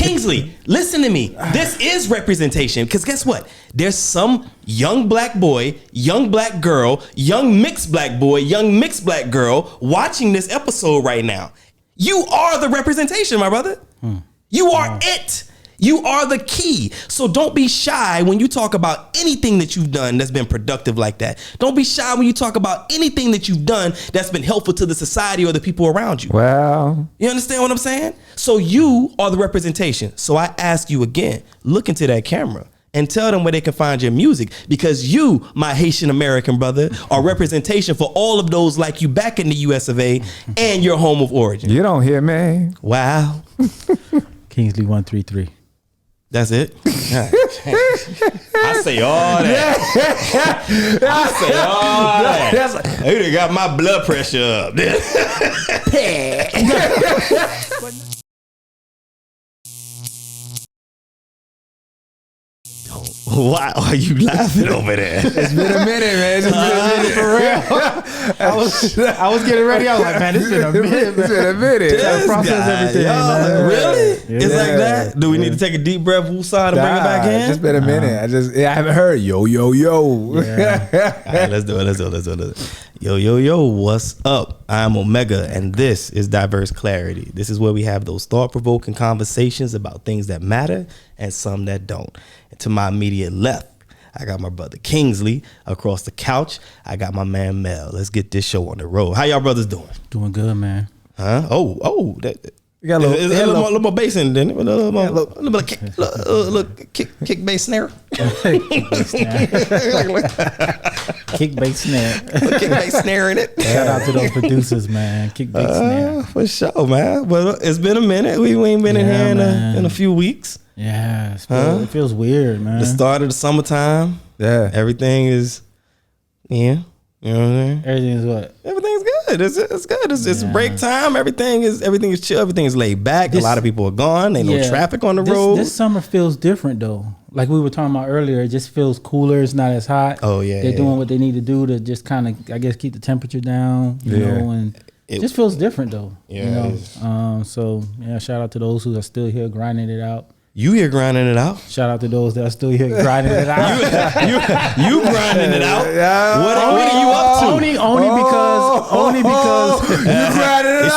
Kingsley, listen to me. This is representation, because guess what? There's some young black boy, young black girl, young mixed black boy, young mixed black girl watching this episode right now. You are the representation, my brother. You are it. You are the key. So don't be shy when you talk about anything that you've done that's been productive like that. Don't be shy when you talk about anything that you've done that's been helpful to the society or the people around you. Well, you understand what I'm saying? So you are the representation. So I ask you again, look into that camera and tell them where they can find your music, because you, my Haitian American brother, are representation for all of those like you back in the US of A and your home of origin. You don't hear me. Wow. Kingsley 133. That's it. I say all that. I say all that. You done got my blood pressure up. Why are you laughing over there? It's been a minute, man. It's been a minute for real. I was getting ready. I was like, man, it's been a minute. It's been a minute. Trying to process everything, man. Really? Yeah. It's like that? Do we need to take a deep breath, woosah, to bring it back in? It's just been a minute. I haven't heard yo. Yeah. All right, let's do it. Yo, what's up? I'm OMEHGA, and this is Diverse Clarity. This is where we have those thought-provoking conversations about things that matter and some that don't. And to my immediate left, I got my brother Kingsley. Across the couch, I got my man Mel. Let's get this show on the road. How y'all brothers doing? Doing good, man. Huh? Oh, You got a little more bass in it, didn't it? A little kick bass snare. Kick bass snare. Kick bass snare in it. Shout out to those producers, man. Kick bass snare. For sure, man. Well, it's been a minute. We ain't been in here in a few weeks. Yeah, it feels weird, man. The start of the summertime. Yeah. Everything is, you know what I'm saying? Everything's what? Everything's good. It's good. It's break time. Everything is chill. Everything is laid back. A lot of people are gone. Ain't no traffic on the road. This summer feels different though. Like we were talking about earlier, it just feels cooler. It's not as hot. Oh yeah. They're doing what they need to do to just kind of, I guess, keep the temperature down. You know, and it just feels different though. Yeah. You know? So yeah, shout out to those who are still here grinding it out. You here grinding it out. Shout out to those that are still here grinding it out. you grinding it out. Yeah. What are you up to? Only because you grinding it out. You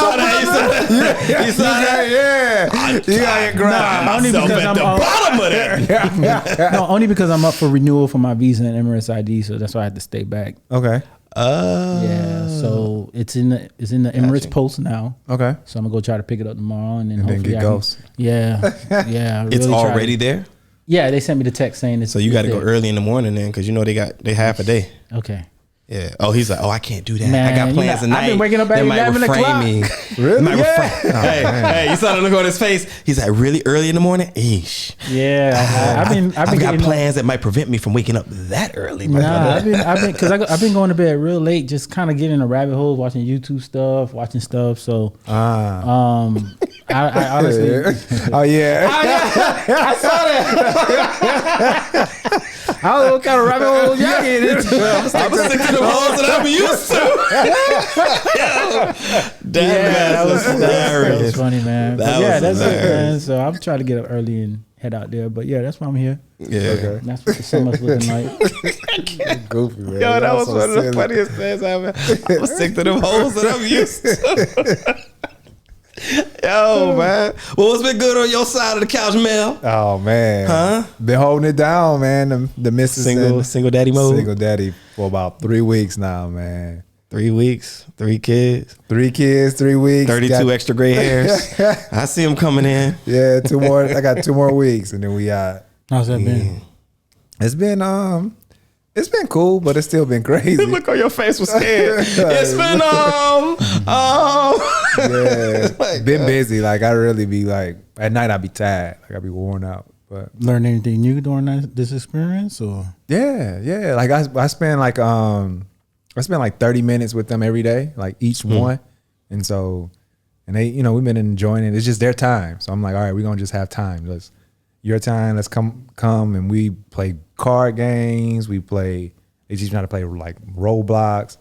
saw that? Yeah. You got your grind. Only because at the bottom of that. No, only because I'm up for renewal for my visa and Emirates ID, so that's why I had to stay back. Okay. Yeah, so it's in the Emirates Post now. Okay. So I'm gonna go try to pick it up tomorrow and then hopefully get ghost. Yeah. Really it's already there. Yeah, they sent me the text saying it's. So you got to go early in the morning then, because you know they half a day. Okay. Yeah. Oh, he's like, I can't do that. Man, I got plans tonight. I've been waking up at 11 o'clock. Really? Hey, you saw the look on his face. He's like, really early in the morning? Eesh. Yeah, I've got plans that might prevent me from waking up that early. I've been going to bed real late, just kind of getting in a rabbit hole, watching YouTube stuff, watching stuff. So, I honestly. Oh yeah. I saw that. I don't know what kind of rabbit hole y'all get into. I'm sticking to the holes that I'm used to. That was hilarious. That was funny, man. That's it, man. So I'm trying to get up early and head out there. But yeah, that's why I'm here. Yeah. Okay. That's what the summer's looking like. Goofy, man. Yo, that was one of the funniest things ever. I'm stick to them holes that I'm used to. Yo, man. Well, what's been good on your side of the couch, Mel? Oh man. Huh? Been holding it down, man. The missus single daddy mode. Single daddy for about 3 weeks now, man. 3 weeks, 3 kids. 3 kids, 3 weeks. 32 extra gray hairs. I see them coming in. Yeah, 2 more. I got 2 more weeks, and then we out. How's that been? It's been cool, but it's still been crazy. The look on your face was scared. It's been yeah, like, been busy. Like I really be like at night I be tired. Like I be worn out. But learn anything new during this experience, or yeah. Like I spend like 30 minutes with them every day, like each one, and they we've been enjoying it. It's just their time, so I'm like, all right, we're gonna just have time. Your time. Let's come and we play card games. They teach me how to play like Roblox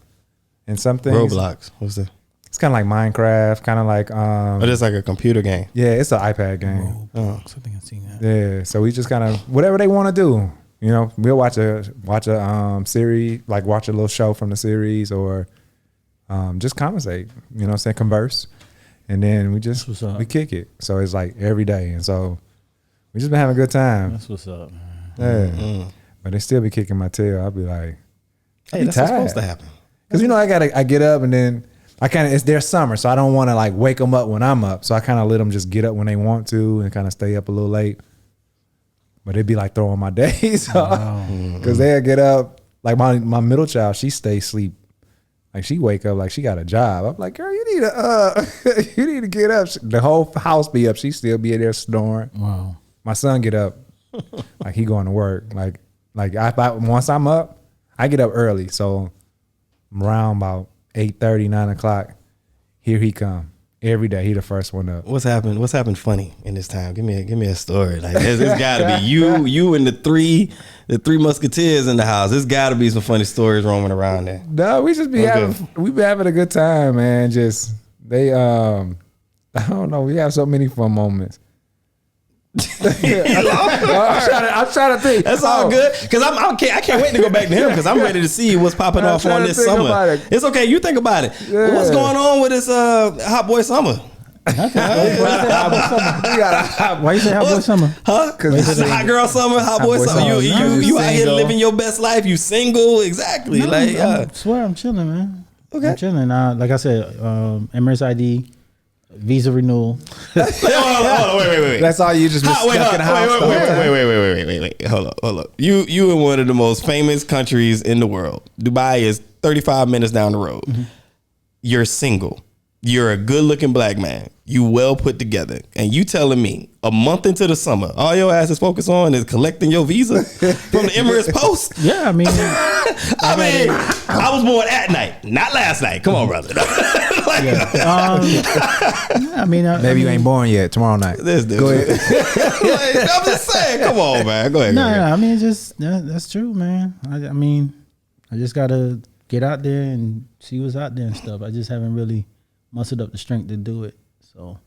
and something. Roblox. What's that? It's kind of like Minecraft, kind of like But it's like a computer game. yeah, it's an iPad game. I think I've seen that. Yeah, so we just kind of whatever they want to do. You know, we'll watch a series, like watch a little show from the series, or just conversate. You know what I'm saying? Converse. And then we just That's what's up. we kick it. So it's like every day. And so we just been having a good time. That's what's up, man. Yeah. But they still be kicking my tail. I'll be like, Hey, that's what's supposed to happen. because you know I get up and then I kind of it's their summer, so I don't want to like wake them up when I'm up. So I kind of let them just get up when they want to and kind of stay up a little late. But it'd be like throwing my days off because they'll get up. Like my middle child, she stays asleep. Like she wake up like she got a job. I'm like, girl, you need to you need to get up. The whole house be up. She still be in there snoring. Wow. My son get up like he going to work. Like once I'm up, I get up early. So around about 8:30, 9 o'clock, here he come. Every day, he the first one up. What's happened? What's happened funny in this time? Give me a story. Like there's got to be you and the three musketeers in the house. There's got to be some funny stories roaming around there. No, we just be we be having a good time, man. Just they I don't know. We have so many fun moments. I'm trying to think. That's all good because I can't wait to go back to him because I'm ready to see what's popping I'm off on trying to this think summer. about it. It's okay. You think about it. Yeah. What's going on with this hot boy summer? Why you say hot boy summer? Huh? Because it's a hot girl summer, hot boy boy summer. summer. You out here Single. living your best life. You single, exactly. No, Like I swear I'm chilling, man. Okay. I'm chilling. Like I said, Emirates ID, visa renewal. hold on, wait. That's all you just been stuck in the house. the whole time? Wait. Hold up. You in one of the most famous countries in the world. Dubai is 35 minutes down the road. Mm-hmm. You're single. You're a good looking black man. You well put together. And you telling me a month into the summer, all your ass is focused on is collecting your visa from the Emirates Post? Yeah, I mean, I was born at night, not last night. Come on, brother. I mean, Maybe you ain't born yet. Tomorrow night. This dude. Go ahead. Like, I'm just saying. Come on, man. Go ahead. No, go ahead. I mean, just that's true, man. I mean, I just gotta get out there and see what's out there and stuff. I just haven't really mustered up the strength to do it. So,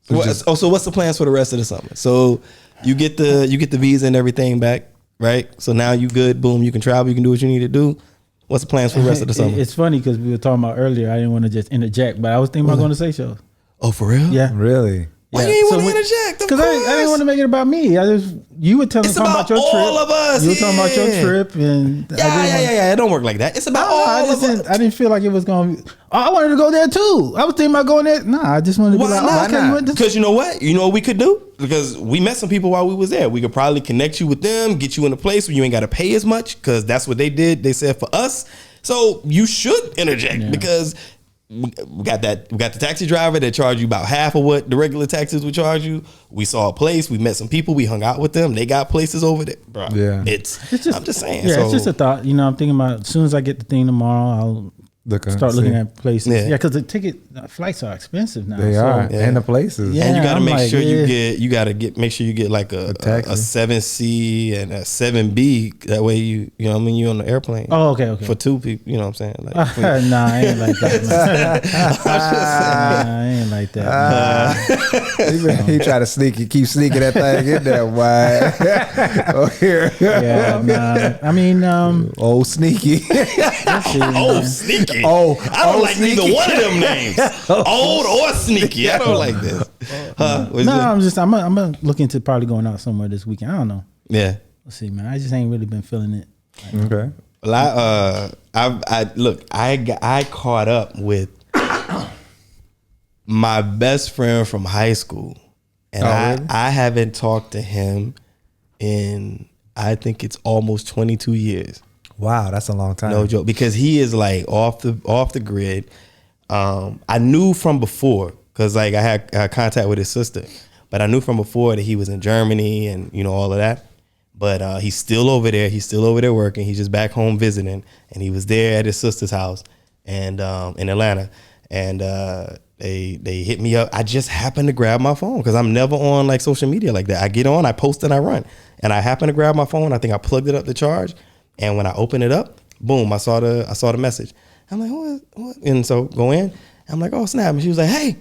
So what's the plans for the rest of the summer? So you get the visa and everything back, right? So now you good. Boom, you can travel. You can do what you need to do. What's the plans for the rest of the summer? It's funny because we were talking about earlier. I didn't want to just interject, but I was thinking about going to say shows. Oh, for real? Yeah. Really? Why you ain't want to interject? Because I didn't want to make it about me. You were talking about your trip. all of us. You were talking about your trip, and Yeah. It don't work like that. It's about all of us. I didn't feel like it was going to be. Oh, I wanted to go there too. I was thinking about going there. Nah, I just wanted to be like, Why okay, not? you went to- Because you know what? You know what we could do? Because we met some people while we was there. We could probably connect you with them, get you in a place where you ain't got to pay as much because that's what they did. They said for us. So you should interject because we got the taxi driver that charged you about half of what the regular taxis would charge you. We saw a place. We met some people. We hung out with them. They got places over there, bro. Yeah. I'm just saying. Yeah, so, it's just a thought. You know, I'm thinking about as soon as I get the thing tomorrow, I'll start looking at places. Yeah. Yeah, because the flights are expensive now. They are, Yeah. and the places. Yeah. and you got to I'm make like, sure yeah. make sure you get like a taxi. 7C and a 7B. That way you know what I mean, you on the airplane. Oh, okay. For two people, you know what I'm saying? Like, Nah, I ain't like that. Nah, I ain't like that. He try to keep sneaking that thing in there. Why? Oh, here. Yeah, nah. I mean, Oh, sneaky. let's see, oh, man. sneaky. Oh, I don't oh, like sneaky. neither one of them names. Old or sneaky. I don't like this. What's No, good? I'm gonna look into probably going out somewhere this weekend. I don't know. Yeah. Let's see, man. I just ain't really been feeling it. Okay. Well, I caught up with my best friend from high school, and really? I haven't talked to him in I think it's almost 22 years. Wow, that's a long time. No joke, because he is like off the grid. I knew from before because like I had contact with his sister, but I knew from before that he was in Germany and you know all of that. But he's still over there. He's still over there working. He's just back home visiting, and he was there at his sister's house and in Atlanta. And they hit me up. I just happened to grab my phone because I'm never on like social media like that. I get on, I post, and I run. And I happened to grab my phone. I think I plugged it up to charge. And when I opened it up, boom, I saw the message. I'm like, what? And so go in. I'm like, oh snap. And she was like, hey,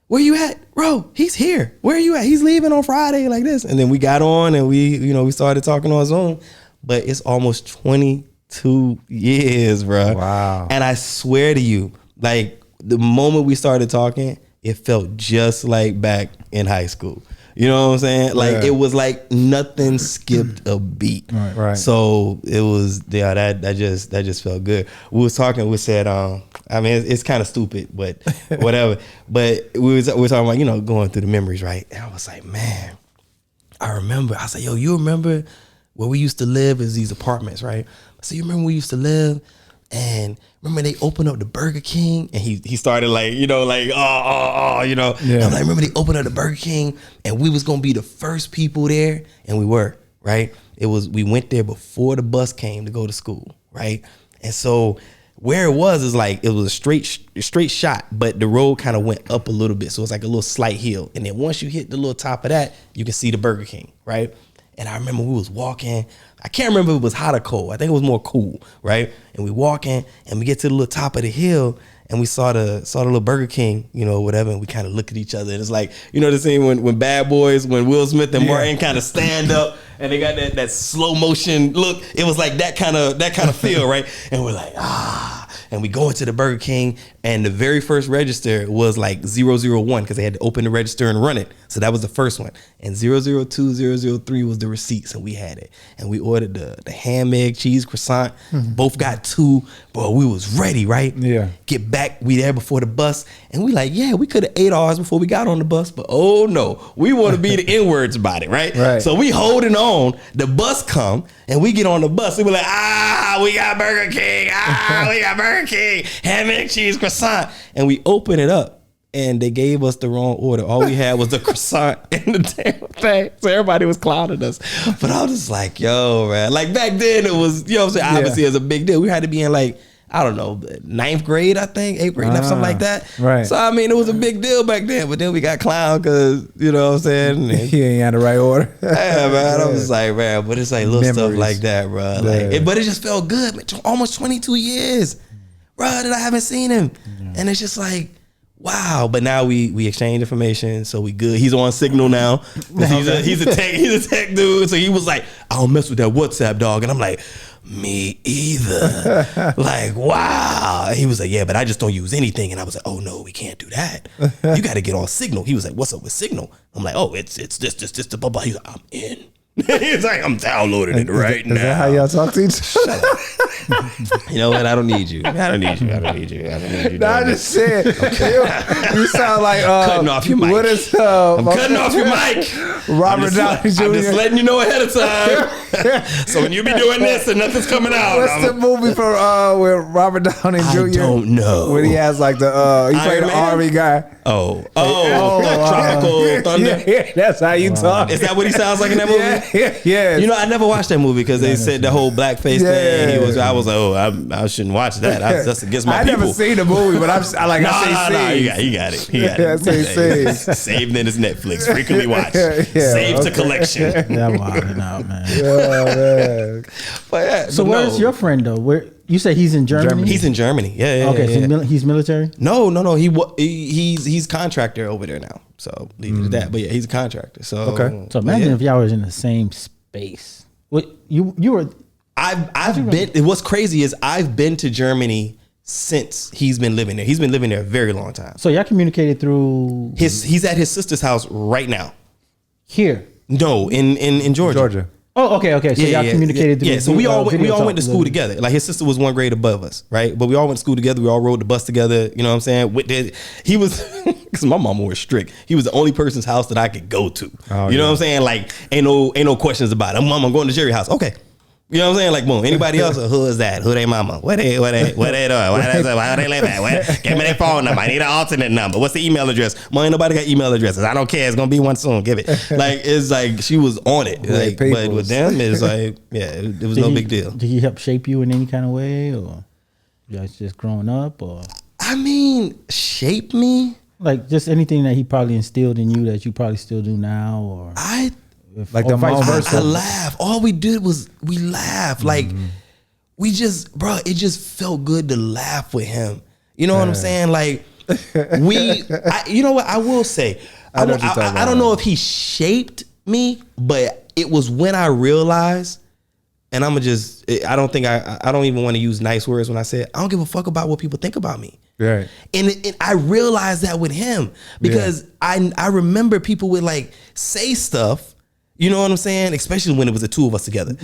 where you at? Bro, he's here. Where are you at? He's leaving on Friday like this. And then we got on and we started talking on Zoom. But it's almost 22 years, bro. Wow. And I swear to you, like the moment we started talking, it felt just like back in high school. You know what I'm saying? Like it was like nothing skipped a beat. Right. So it was that just felt good. We was talking. We said, I mean, it's kind of stupid, but whatever. But we were talking about, you know, going through the memories, right? And I was like, man, I remember. I said, yo, you remember where we used to live? Is these apartments, right? I said, you remember where we used to live? And remember they opened up the Burger King, and he started like, you know, like, you know. Yeah. I'm like, remember they opened up the Burger King, and we was gonna be the first people there, and we were, right? We went there before the bus came to go to school, right? And so where it was is like, it was a straight shot, but the road kind of went up a little bit, so it's like a little slight hill. And then once you hit the little top of that, you can see the Burger King, right? And I remember we was walking. I can't remember if it was hot or cold. I think it was more cool, right? And we walking, and we get to the little top of the hill, and we saw the little Burger King, you know, whatever. And we kind of look at each other, and it's like, you know, the scene when Bad Boys, when Will Smith and Martin kind of stand up, and they got that slow motion look. It was like that kind of feel, right? And we're like, and we go into the Burger King, and the very first register was like 001 because they had to open the register and run it. So that was the first one. And 002, 003 was the receipts, and we had it. And we ordered the ham, egg, cheese, croissant. Both got 2. Bro, we was ready, right? Yeah. Get back, we there before the bus. And we like, yeah, we could have ate ours before we got on the bus, but oh no, we want to be the N-words about it, right? Right. So we holding on, the bus come, and we get on the bus. We were like, we got Burger King. We got Burger King. Ham, egg, cheese, croissant. And we open it up, and they gave us the wrong order. All we had was the croissant and the damn thing. So everybody was clowning us. But I was just like, yo, man. Like back then it was, you know what I'm saying? Obviously it was a big deal. We had to be in like, I don't know, 9th grade, I think, 8th grade, something like that. Right. So, I mean, it was a big deal back then. But then we got clowned because, you know what I'm saying? And, He ain't had the right order. yeah, man. I was like, man, but it's like little stuff like that, bro. Like, but it just felt good. Man, almost 22 years, bro, that I haven't seen him. And it's just like, wow. But now we exchange information, so we good. He's on Signal now. He's a tech dude. So he was like, I don't mess with that WhatsApp, dog. And I'm like, me either. Like, wow. He was like, yeah, but I just don't use anything. And I was like, oh no, we can't do that. You got to get on Signal. He was like, what's up with Signal? I'm like, oh, it's this, the blah blah. He's like, I'm in. He's like, I'm downloading it right now. Is that how y'all talk to each other? You know what? I don't need you. I don't need you. No, I just said, you sound like cutting off your mic. What is I'm cutting off your mic. Robert Downey Jr. I'm just letting you know ahead of time. So when you be doing this and nothing's coming out. What's the movie from with Robert Downey Jr.? I don't know. When he has like the he played the army guy. Tropical Thunder. Yeah, that's how you talk. Is that what he sounds like in that movie? Yeah. You know, I never watched that movie because they said the whole blackface thing. I was like, I shouldn't watch that. That's against my people. I never seen the movie, but I say he got it. Saved in his Netflix. Frequently watched. Saved to collection. I'm wilding out, man. Man. But where's your friend though? Where you say he's in Germany? He's in Germany. Yeah. Okay, so he's military? No. He's contractor over there now. So leave it at that. But yeah, he's a contractor. So okay. So imagine if y'all was in the same space. What you were? I've been. What's crazy is I've been to Germany since he's been living there. He's been living there a very long time. So y'all communicated through he's at his sister's house right now. Here? No, in Georgia. Oh, okay. So y'all communicated through so we all went to school together. Like his sister was 1 grade above us, right? But we all went to school together. We all rode the bus together. You know what I'm saying? He was because my mama was strict. He was the only person's house that I could go to. You know what I'm saying? Like ain't no questions about it. Mom, I'm going to Jerry's house. Okay. You know what I'm saying? Like, boom. Anybody else? Who is that? Who they mama? Where they doing? Why they live at? Give me their phone number. I need an alternate number. What's the email address? Mom, ain't nobody got email addresses. I don't care. It's gonna be one soon. Give it. Like, it's like she was on it. Like, but with them, it's like, it was no big deal. Did he help shape you in any kind of way, or you guys just growing up, or? I mean, shape me? Like just anything that he probably instilled in you that you probably still do now, or? Like the vice versa. I laugh. All we did was we laugh. Like we just, bro, it just felt good to laugh with him. You know what I'm saying? Like You know what I will say. I know what you're talking I about. don't know if he shaped me, but it was when I realized, and I don't even want to use nice words when I say it. I don't give a fuck about what people think about me. Right. And I realized that with him because I remember people would like say stuff, you know what I'm saying? Especially when it was the two of us together.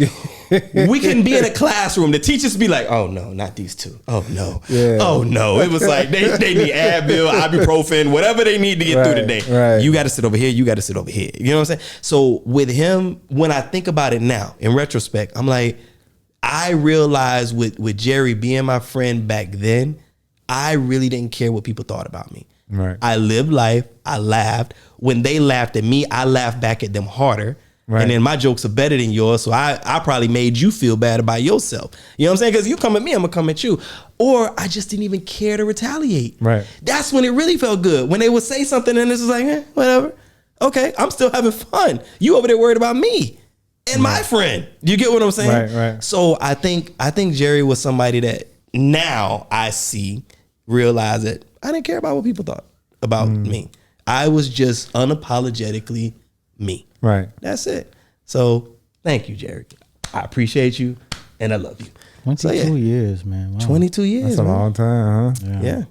We can be in a classroom. The teachers be like, oh no, not these two. Oh no. Yeah. Oh no. It was like they need Advil, ibuprofen, whatever they need to get through the day. Right. You got to sit over here. You got to sit over here. You know what I'm saying? So with him, when I think about it now, in retrospect, I'm like, I realized with Jerry being my friend back then, I really didn't care what people thought about me. Right. I lived life. I laughed. When they laughed at me, I laughed back at them harder. Right. And then my jokes are better than yours. So I probably made you feel bad about yourself. You know what I'm saying? Because you come at me, I'm going to come at you. Or I just didn't even care to retaliate. Right. That's when it really felt good. When they would say something and it's just like, whatever. Okay, I'm still having fun. You over there worried about me and my friend. You get what I'm saying? Right. So I think Jerry was somebody that now I realize that I didn't care about what people thought about me. I was just unapologetically me. Right. That's it. So thank you, Jerry. I appreciate you and I love you. 22 years, man. Wow. 22 years. That's a long time, huh? Yeah.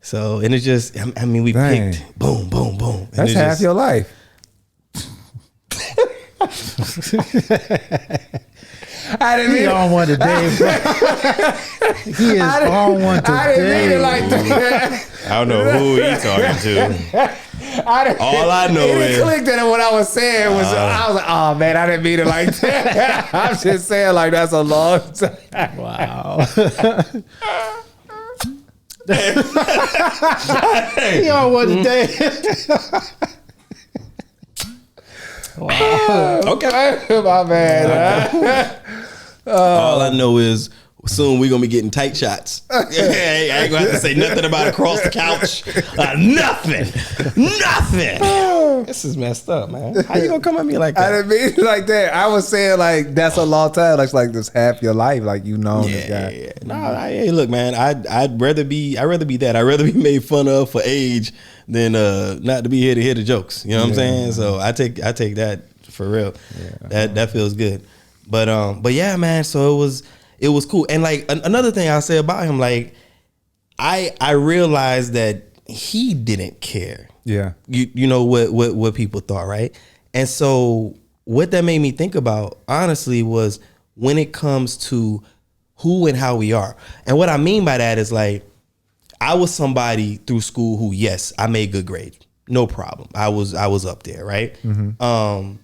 So, and it's just, I mean, we Dang. picked boom, boom, boom. And That's it's half just, your life. I didn't He mean on one today, bro. He is on one today. I didn't mean it like that. I don't know who he talking to. All I know is it clicked at it. What I was saying was, I was like, oh man, I didn't mean it like that. I'm just saying like that's a long time. Wow. He on one today. Wow. Okay, my bad. all I know is soon we're gonna be getting tight shots. Hey, I ain't gonna have to say nothing about across the couch. Nothing. This is messed up, man. How you gonna come at me like I that? didn't mean it like that. I was saying like that's a long time. That's like this half your life. Like you know this guy. Yeah. No, hey, look, man. I'd rather be that. I'd rather be made fun of for age than not to be here to hear the jokes. You know what I'm saying? So I take that for real. Yeah. That feels good. But yeah, man. So it was cool. And like another thing I'll say about him, like I realized that he didn't care. Yeah. You know what people thought, right? And so what that made me think about, honestly, was when it comes to who and how we are. And what I mean by that is like, I was somebody through school who, yes, I made good grades. No problem. I was up there, right? Mm-hmm.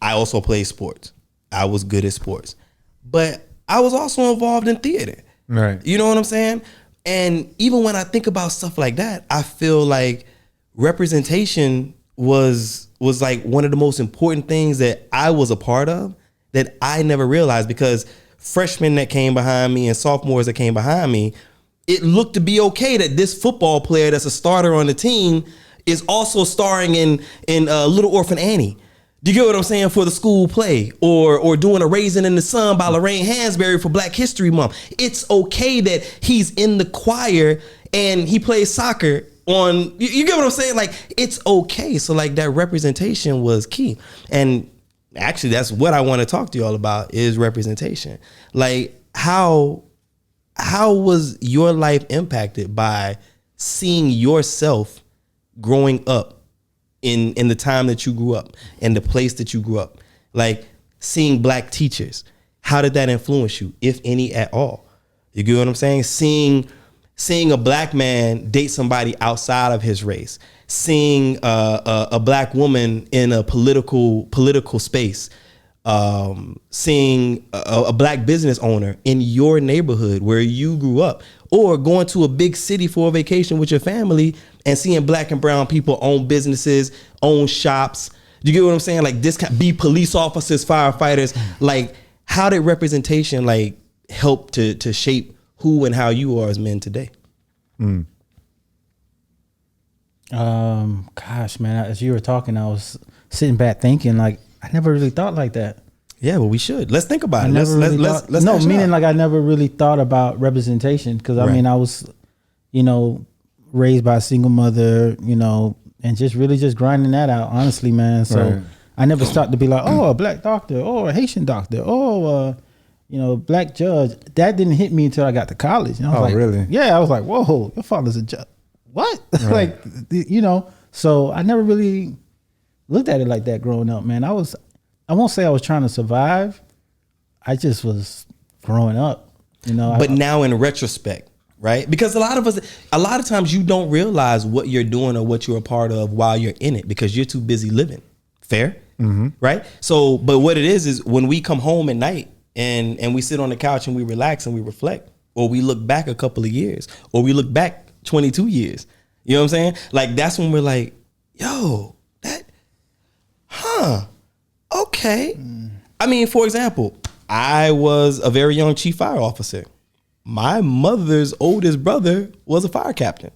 I also played sports. I was good at sports. But I was also involved in theater. Right. You know what I'm saying? And even when I think about stuff like that, I feel like representation was like one of the most important things that I was a part of that I never realized, because freshmen that came behind me and sophomores that came behind me, it looked to be okay that this football player that's a starter on the team is also starring in Little Orphan Annie. Do you get what I'm saying? For the school play, or doing a Raisin in the Sun by Lorraine Hansberry for Black History Month. It's okay that he's in the choir and he plays soccer on, you get what I'm saying? Like, it's okay. So like that representation was key. And actually that's what I want to talk to y'all about, is representation. Like how was your life impacted by seeing yourself growing up in the time that you grew up and the place that you grew up? Like seeing Black teachers, how did that influence you, if any at all? You get what I'm saying? Seeing a Black man date somebody outside of his race, seeing a Black woman in a political space, seeing a Black business owner in your neighborhood where you grew up, or going to a big city for a vacation with your family and seeing Black and brown people own businesses, own shops. Do you get what I'm saying? Like this, be police officers, firefighters. Like, how did representation like help to shape who and how you are as men today? Gosh, man, as you were talking, I was sitting back thinking, like, I never really thought like that. Yeah, well, we should. Let's think about it. Let's hash it out. like I never really thought about representation, because I Right. mean, I was, you know, raised by a single mother, you know, and just really just grinding that out, honestly, man. So Right. I never stopped to be like, oh, a black doctor, oh, a Haitian doctor, oh, you know, black judge. That didn't hit me until I got to college. And I was like, really? Yeah, I was like, whoa, your father's a judge. What? Right. Like, you know, so I never really looked at it like that growing up, man. I won't say I was trying to survive. I just was growing up, you know. But now in retrospect, right? Because a lot of times you don't realize what you're doing or what you're a part of while you're in it because you're too busy living. Fair? Mm-hmm. Right? So, but what it is when we come home at night and we sit on the couch and we relax and we reflect, or we look back a couple of years, or we look back 22 years. You know what I'm saying? Like, that's when we're like, yo, okay. I mean, for example, I was a very young chief fire officer. My mother's oldest brother was a fire captain.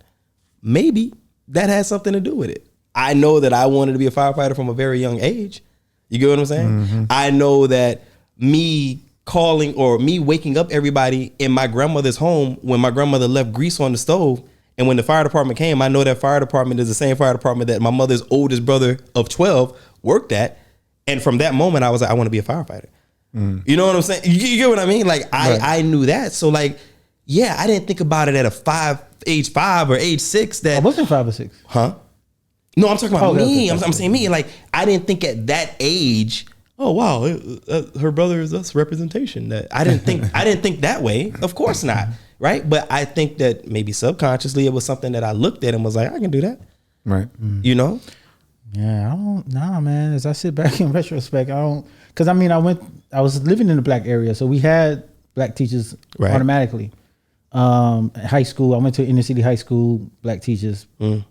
Maybe that has something to do with it. I know that I wanted to be a firefighter from a very young age. You get what I'm saying? Mm-hmm. I know that me calling or me waking up everybody in my grandmother's home when my grandmother left grease on the stove, and when the fire department came, I know that fire department is the same fire department that my mother's oldest brother of 12 worked at. And from that moment, I was like, I want to be a firefighter. You know what I'm saying? You get what I mean? Like, I knew that. So, like, yeah, I didn't think about it at age 5 or age 6 that. I wasn't 5 or 6. Huh? No, I'm talking about me. Okay. I'm saying me. Like, I didn't think at that age, oh, wow, her brother is us representation. That I didn't think that way. Of course not. Right. But I think that maybe subconsciously it was something that I looked at and was like, I can do that. Right. You know? Yeah, man. As I sit back in retrospect, because I mean, I was living in the black area, so we had black teachers automatically. High school, I went to inner city high school, black teachers,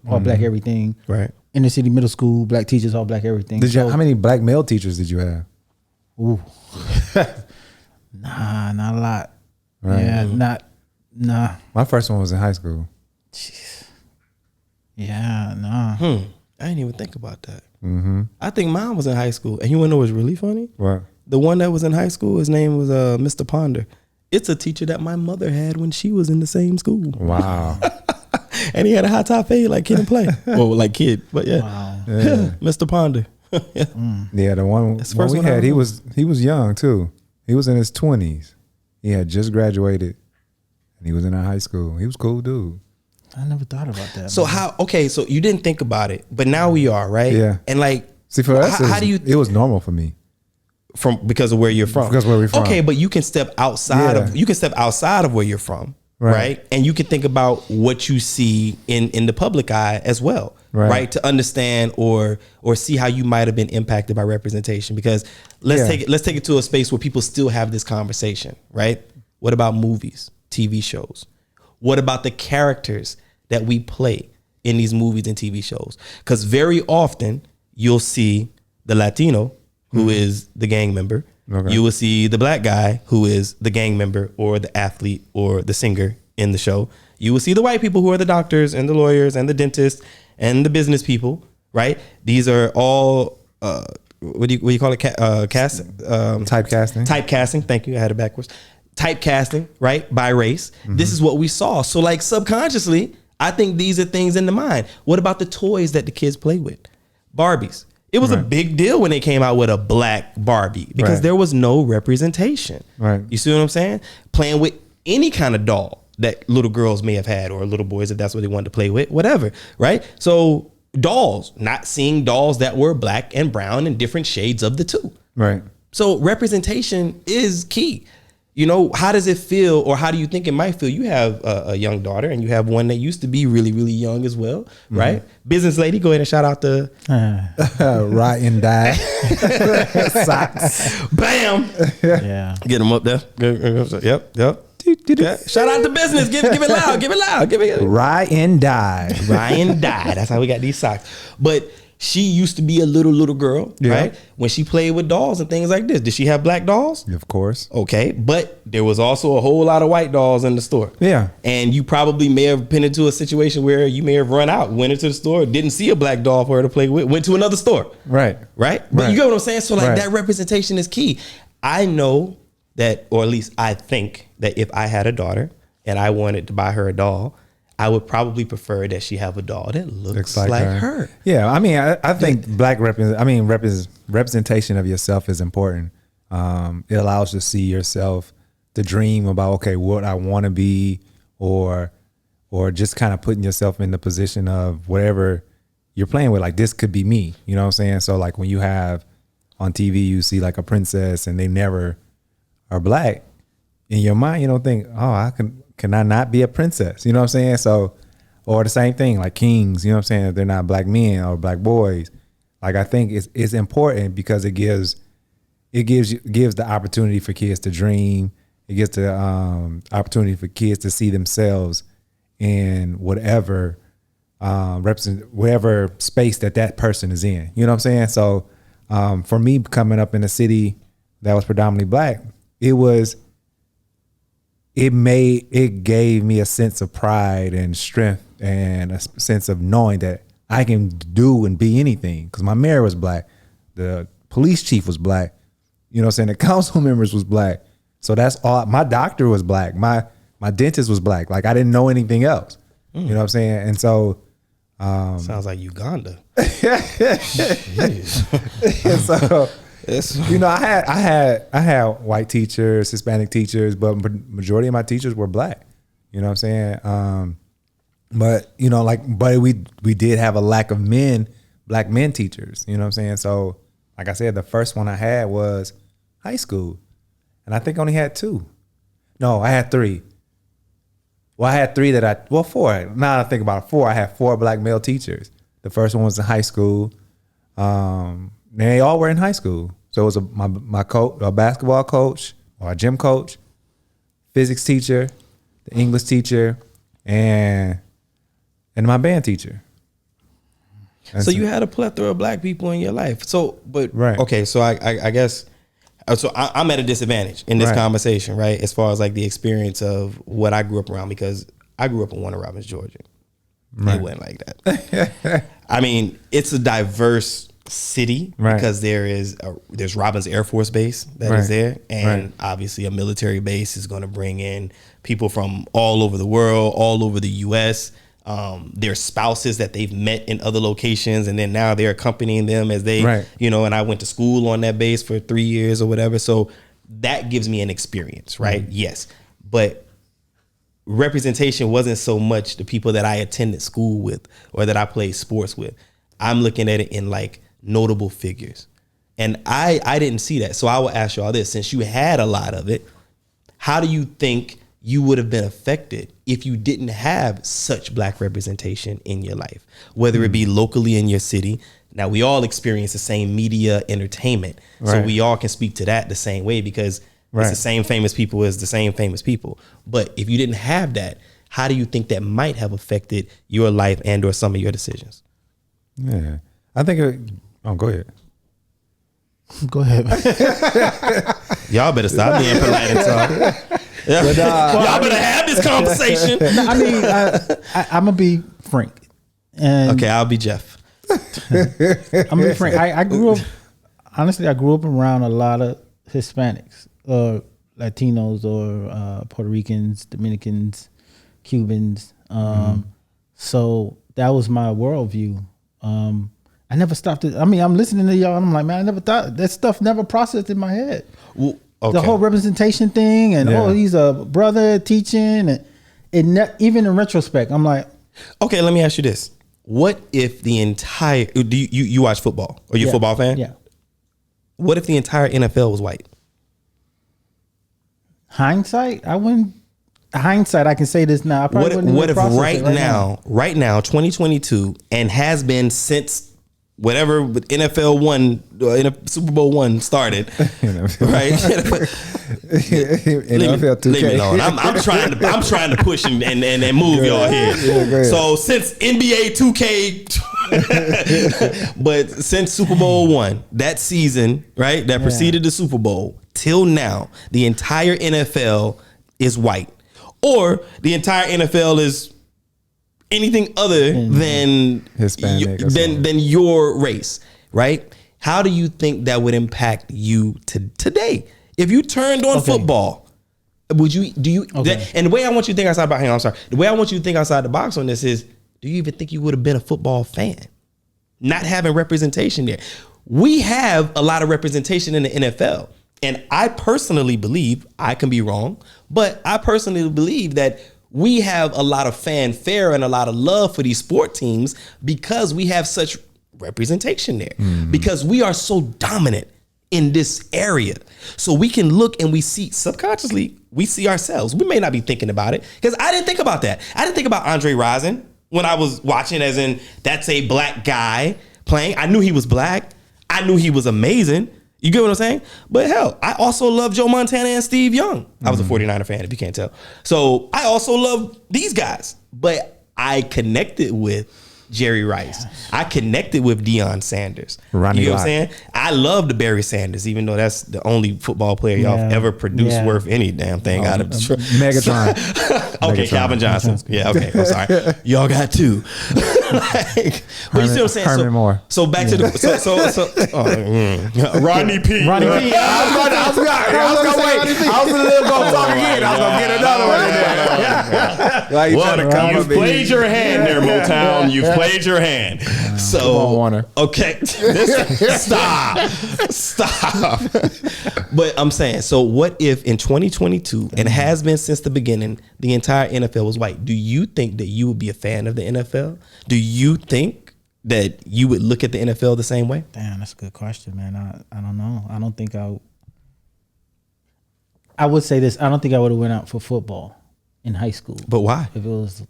all black everything. Right. Inner city middle school, black teachers, all black everything. How many black male teachers did you have? Ooh, not a lot. Right. Yeah, nah. My first one was in high school. Jeez. Yeah, nah. I didn't even think about that. Mm-hmm. I think mine was in high school. And you want to know what's really funny? What? The one that was in high school, his name was Mr. Ponder. It's a teacher that my mother had when she was in the same school. Wow. And he had a high top fade like Kid and Play. Well, like Kid, but yeah. Wow. Yeah. Mr. Ponder. Yeah, the one we had, he was young too. He was in his 20s. He had just graduated and he was in our high school. He was a cool dude. I never thought about that. So so you didn't think about it, but now we are, right? Yeah. And like, see, for us, it was normal for me. Because of where you're from. Because where we're from. Okay, but you can step outside of where you're from, right? And you can think about what you see in the public eye as well, right? To understand or see how you might have been impacted by representation. Because let's take it to a space where people still have this conversation, right? What about movies, TV shows? What about the characters that we play in these movies and TV shows? Because very often you'll see the Latino who is the gang member. Okay. You will see the black guy who is the gang member or the athlete or the singer in the show. You will see the white people who are the doctors and the lawyers and the dentists and the business people, right? These are all, what do you call it? Typecasting. Typecasting. Thank you. I had it backwards. Typecasting, right? By race. Mm-hmm. This is what we saw. So like subconsciously, I think these are things in the mind. What about the toys that the kids play with? Barbies. It was a big deal when they came out with a black Barbie because there was no representation. Right. You see what I'm saying? Playing with any kind of doll that little girls may have had or little boys if that's what they wanted to play with, whatever. Right. So dolls, not seeing dolls that were black and brown and different shades of the two. Right. So representation is key. You know, how does it feel or how do you think it might feel? You have a young daughter and you have one that used to be really, really young as well, right? Business lady, go ahead and shout out to Ride and Die. Socks. Bam. Yeah. Get them up there. Yep. Yeah. Shout out to business. Give it loud. Give it loud. Give it. Ride and Die. Ride and Die. That's how we got these socks. But she used to be a little girl, right? When she played with dolls and things like this. Did she have black dolls? Of course. Okay. But there was also a whole lot of white dolls in the store. Yeah. And you probably may have been into a situation where you may have run out, went into the store, didn't see a black doll for her to play with, went to another store. Right. But you get what I'm saying? So like that representation is key. I know that, or at least I think that if I had a daughter and I wanted to buy her a doll, I would probably prefer that she have a doll that looks like her. Yeah, I mean, I think representation of yourself is important. It allows you to see yourself, to dream about, okay, what I want to be, or just kind of putting yourself in the position of whatever you're playing with. Like, this could be me, you know what I'm saying? So like when you have on TV, you see like a princess and they never are black, in your mind, you don't think, oh, can I not be a princess? You know what I'm saying? So, or the same thing, like kings, you know what I'm saying? If they're not black men or black boys. Like, I think it's important because it gives the opportunity for kids to dream. It gives the opportunity for kids to see themselves in whatever whatever space that person is in. You know what I'm saying? So for me, coming up in a city that was predominantly black, it gave me a sense of pride and strength and a sense of knowing that I can do and be anything. Because my mayor was black, the police chief was black, you know what I'm saying, the council members was black. So that's all. My doctor was black. My dentist was black. Like, I didn't know anything else. You know what I'm saying? And so sounds like Uganda. And so you know, I had white teachers, Hispanic teachers, but majority of my teachers were black. You know what I'm saying? But you know, but we did have a lack of black men teachers. You know what I'm saying? So like I said, the first one I had was high school. And I think I only had 2. No, I had 3. Well, I had 3 4. Now I think about it, 4. I had 4 black male teachers. The first one was in high school. They all were in high school. So it was my coach, a basketball coach, or a gym coach, physics teacher, the English teacher, and my band teacher. So you had a plethora of black people in your life. So, but right. Okay, so I guess. So I'm at a disadvantage in this conversation, right? As far as like the experience of what I grew up around, because I grew up in Warner Robins, Georgia. Right. It went like that. I mean, it's a diverse city because there's Robins Air Force Base that is there, and obviously a military base is going to bring in people from all over the world, all over the U.S. Their spouses that they've met in other locations, and then now they're accompanying them as they, you know, and I went to school on that base for 3 years or whatever. So that gives me an experience, right? Yes. But representation wasn't so much the people that I attended school with or that I played sports with. I'm looking at it in like notable figures. And I didn't see that. So I will ask you all this, since you had a lot of it, how do you think you would have been affected if you didn't have such black representation in your life, whether it be locally in your city? Now, we all experience the same media entertainment, so we all can speak to that the same way because it's the same famous people as the same famous people. But if you didn't have that, how do you think that might have affected your life and or some of your decisions? Yeah, I think go ahead. Go ahead. Y'all better stop being polite and talk. Yeah. But, y'all better have this conversation. I mean, I'm gonna be frank. And okay, I'll be Jeff. I'm gonna be frank. I grew up around a lot of Hispanics, or Latinos, or Puerto Ricans, Dominicans, Cubans. So that was my worldview. I never stopped it. I mean, I'm listening to y'all and I'm like, man, I never thought that stuff never processed in my head. Well, okay. The whole representation thing and he's a brother teaching, and even in retrospect, I'm like, okay, let me ask you this. What if the entire, do you watch football? Are you a football fan? Yeah. What if the entire NFL was white? Hindsight, I can say this now. I probably what if right now, 2022, and has been since whatever NFL won, Super Bowl one started, right? NFL 2K. Leave me alone. I'm trying to push and move y'all here. Yeah, so since NBA 2K, but since Super Bowl one, that season, right, that preceded the Super Bowl till now, the entire NFL is white, or the entire NFL is anything other than Hispanic, than your race, right? How do you think that would impact you today if you turned on football? Would you? Do you? And the way I want you to think outside the box. Hang on, I'm sorry. The way I want you to think outside the box on this is: do you even think you would have been a football fan, not having representation there? We have a lot of representation in the NFL, and I personally believe, I can be wrong, but I personally believe that we have a lot of fanfare and a lot of love for these sport teams because we have such representation there, because we are so dominant in this area. So we can look and we see subconsciously, we see ourselves. We may not be thinking about it, because I didn't think about that. I didn't think about Andre Rison when I was watching, as in that's a black guy playing. I knew he was black. I knew he was amazing. You get what I'm saying? But hell, I also love Joe Montana and Steve Young. I was a 49er fan, if you can't tell. So I also love these guys, but I connected with Jerry Rice. I connected with Deion Sanders. Ronnie you know what Lott. I'm saying? I love the Barry Sanders, even though that's the only football player y'all have ever produced worth any damn thing out of the Megatron. Okay, Megatron. Calvin Johnson. Yeah, okay. I'm sorry. Y'all got two. Like, but you see what I'm saying? Herman Moore. So back to the Rodney P. Ronnie P. I was gonna talk again. I was gonna get another one in there. Like, Well, you've played your hand there, Motown. You've played your hand. So, come on, Warner. Okay. Stop. But I'm saying, so what if in 2022, and it has been since the beginning, the entire NFL was white? Do you think that you would be a fan of the NFL? Do you think that you would look at the NFL the same way? Damn, that's a good question, man. I don't know. I don't think I would say this. I don't think I would have went out for football in high school. But why? If it was,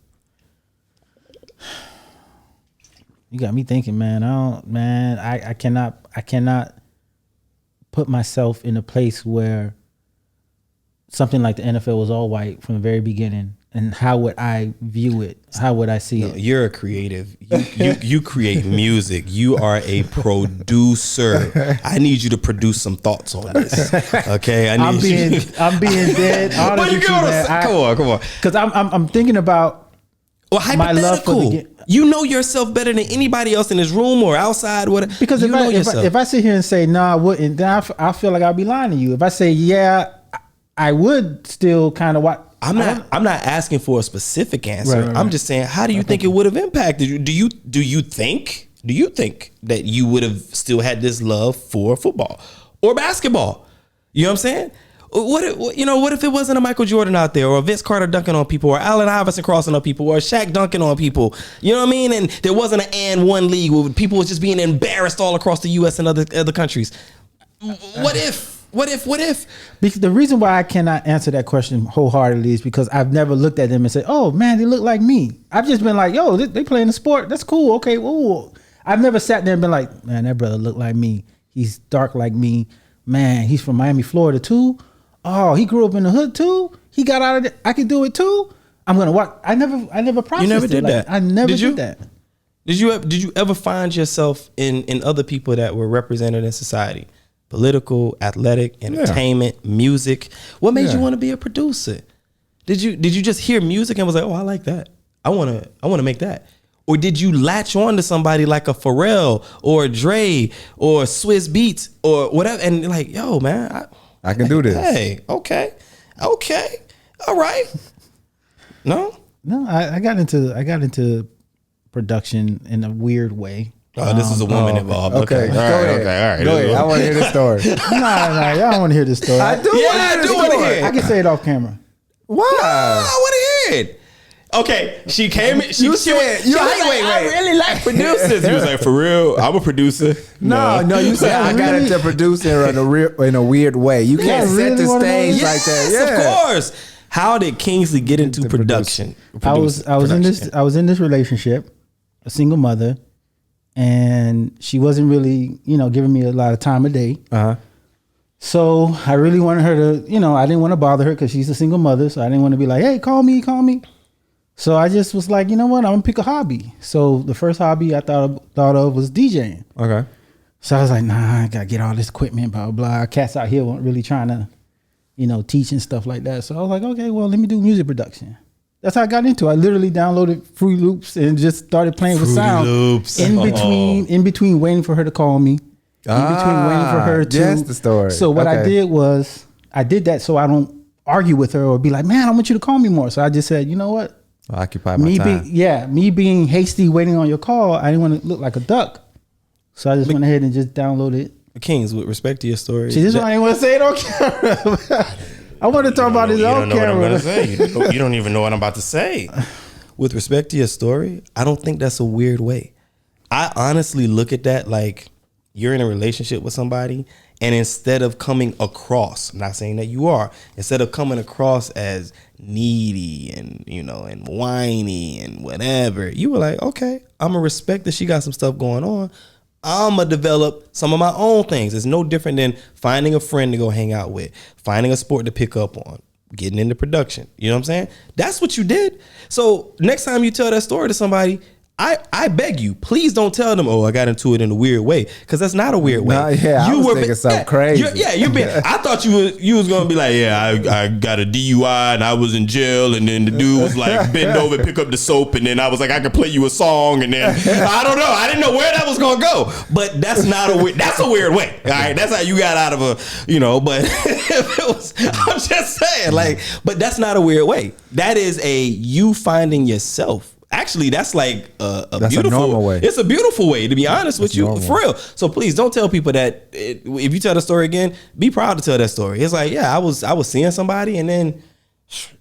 you got me thinking, man. I cannot put myself in a place where something like the NFL was all white from the very beginning. And how would I view it? How would I see it? You're a creative. You create music. You are a producer. I need you to produce some thoughts on this. Okay, I'm being dead honest with you, man. Come on. Because I'm thinking about my love for the game. You know yourself better than anybody else in this room or outside. Whatever. Because if I sit here and say no, I wouldn't, then I feel like I'll be lying to you. If I say yeah, I would still kind of watch. I'm not asking for a specific answer. Right. I'm just saying, how do you think it would have impacted you? Do you think that you would have still had this love for football or basketball? You know what I'm saying? What if it wasn't a Michael Jordan out there, or a Vince Carter dunking on people, or Allen Iverson crossing on people, or Shaq dunking on people? You know what I mean? And there wasn't an and one league where people was just being embarrassed all across the U.S. and other countries. What if? Because the reason why I cannot answer that question wholeheartedly is because I've never looked at them and said, "Oh man, they look like me." I've just been like, "Yo, they playing the sport. That's cool. Okay, ooh." I've never sat there and been like, "Man, that brother look like me. He's dark like me. Man, he's from Miami, Florida too. Oh, he grew up in the hood too. He got out of it. I could do it too. I'm gonna watch." I never processed. You never did that. I never did that. Did you ever find yourself in other people that were represented in society? Political, athletic, entertainment, music. What made you want to be a producer? Did you just hear music and was like, "Oh, I like that. I want to make that"? Or did you latch on to somebody like a Pharrell or a Dre or Swizz Beats or whatever, and like, "Yo, man, I can do this." Hey, okay, all right. No, I got into production in a weird way. Oh, this is a woman involved. Okay. All right. Go ahead. I want to hear this story. Nah, y'all don't want to hear this story. I do want to hear it. I can say it off camera. Why? No, I want to hear it. Okay, she came in. She was like, I really like producers. He was like, "For real, I'm a producer." No, you said I got into producing in a weird way. You can't set the stage like that. Yes, of course. How did Kingsley get into production? I was in this relationship, a single mother. And she wasn't really, giving me a lot of time of day. So I really wanted her to, I didn't want to bother her because she's a single mother. So I didn't want to be like, "Hey, call me. So I just was like, you know what? I'm gonna pick a hobby. So the first hobby I thought of was DJing. Okay. So I was like, nah, I gotta get all this equipment, blah, blah, blah. Cats out here weren't really trying to, teach and stuff like that. So I was like, okay, well, let me do music production. That's how I got into it. I literally downloaded Fruity Loops and just started playing with sound. In between waiting for her to call me. In between waiting for her to. That's the story. So what I did was, I did that so I don't argue with her or be like, man, I want you to call me more. So I just said, you know what? I'll occupy my time. Me being hasty, waiting on your call, I didn't want to look like a duck. So I just went ahead and just downloaded it. Kings, with respect to your story. See, this is why I didn't want to say it on camera. I want to talk about this on camera. You don't even know what I'm about to say. With respect to your story, I don't think that's a weird way. I honestly look at that like you're in a relationship with somebody, and instead of coming across, I'm not saying that you are, instead of coming across as needy and, you know, and whiny and whatever, you were like, okay, I'm gonna respect that she got some stuff going on. I'm gonna develop some of my own things. It's no different than finding a friend to go hang out with, finding a sport to pick up on, getting into production. You know what I'm saying? That's what you did. So next time you tell that story to somebody, I beg you, please don't tell them, oh, I got into it in a weird way, because that's not a weird way. No, yeah, I was thinking something crazy. You're being. I thought you was gonna be like, yeah, I got a DUI and I was in jail, and then the dude was like, bend over, pick up the soap, and then I was like, I could play you a song, and then I don't know, I didn't know where that was gonna go. But that's not a weird. That's a weird way. All right, that's how you got out of a, you know. But if it was, I'm just saying, like, but that's not a weird way. That is a you finding yourself. Actually, that's like that's beautiful, a normal way. It's a beautiful way, to be honest with you, normal. for real. So please don't tell people that if you tell the story again, be proud to tell that story. It's like, yeah, I was seeing somebody, and then,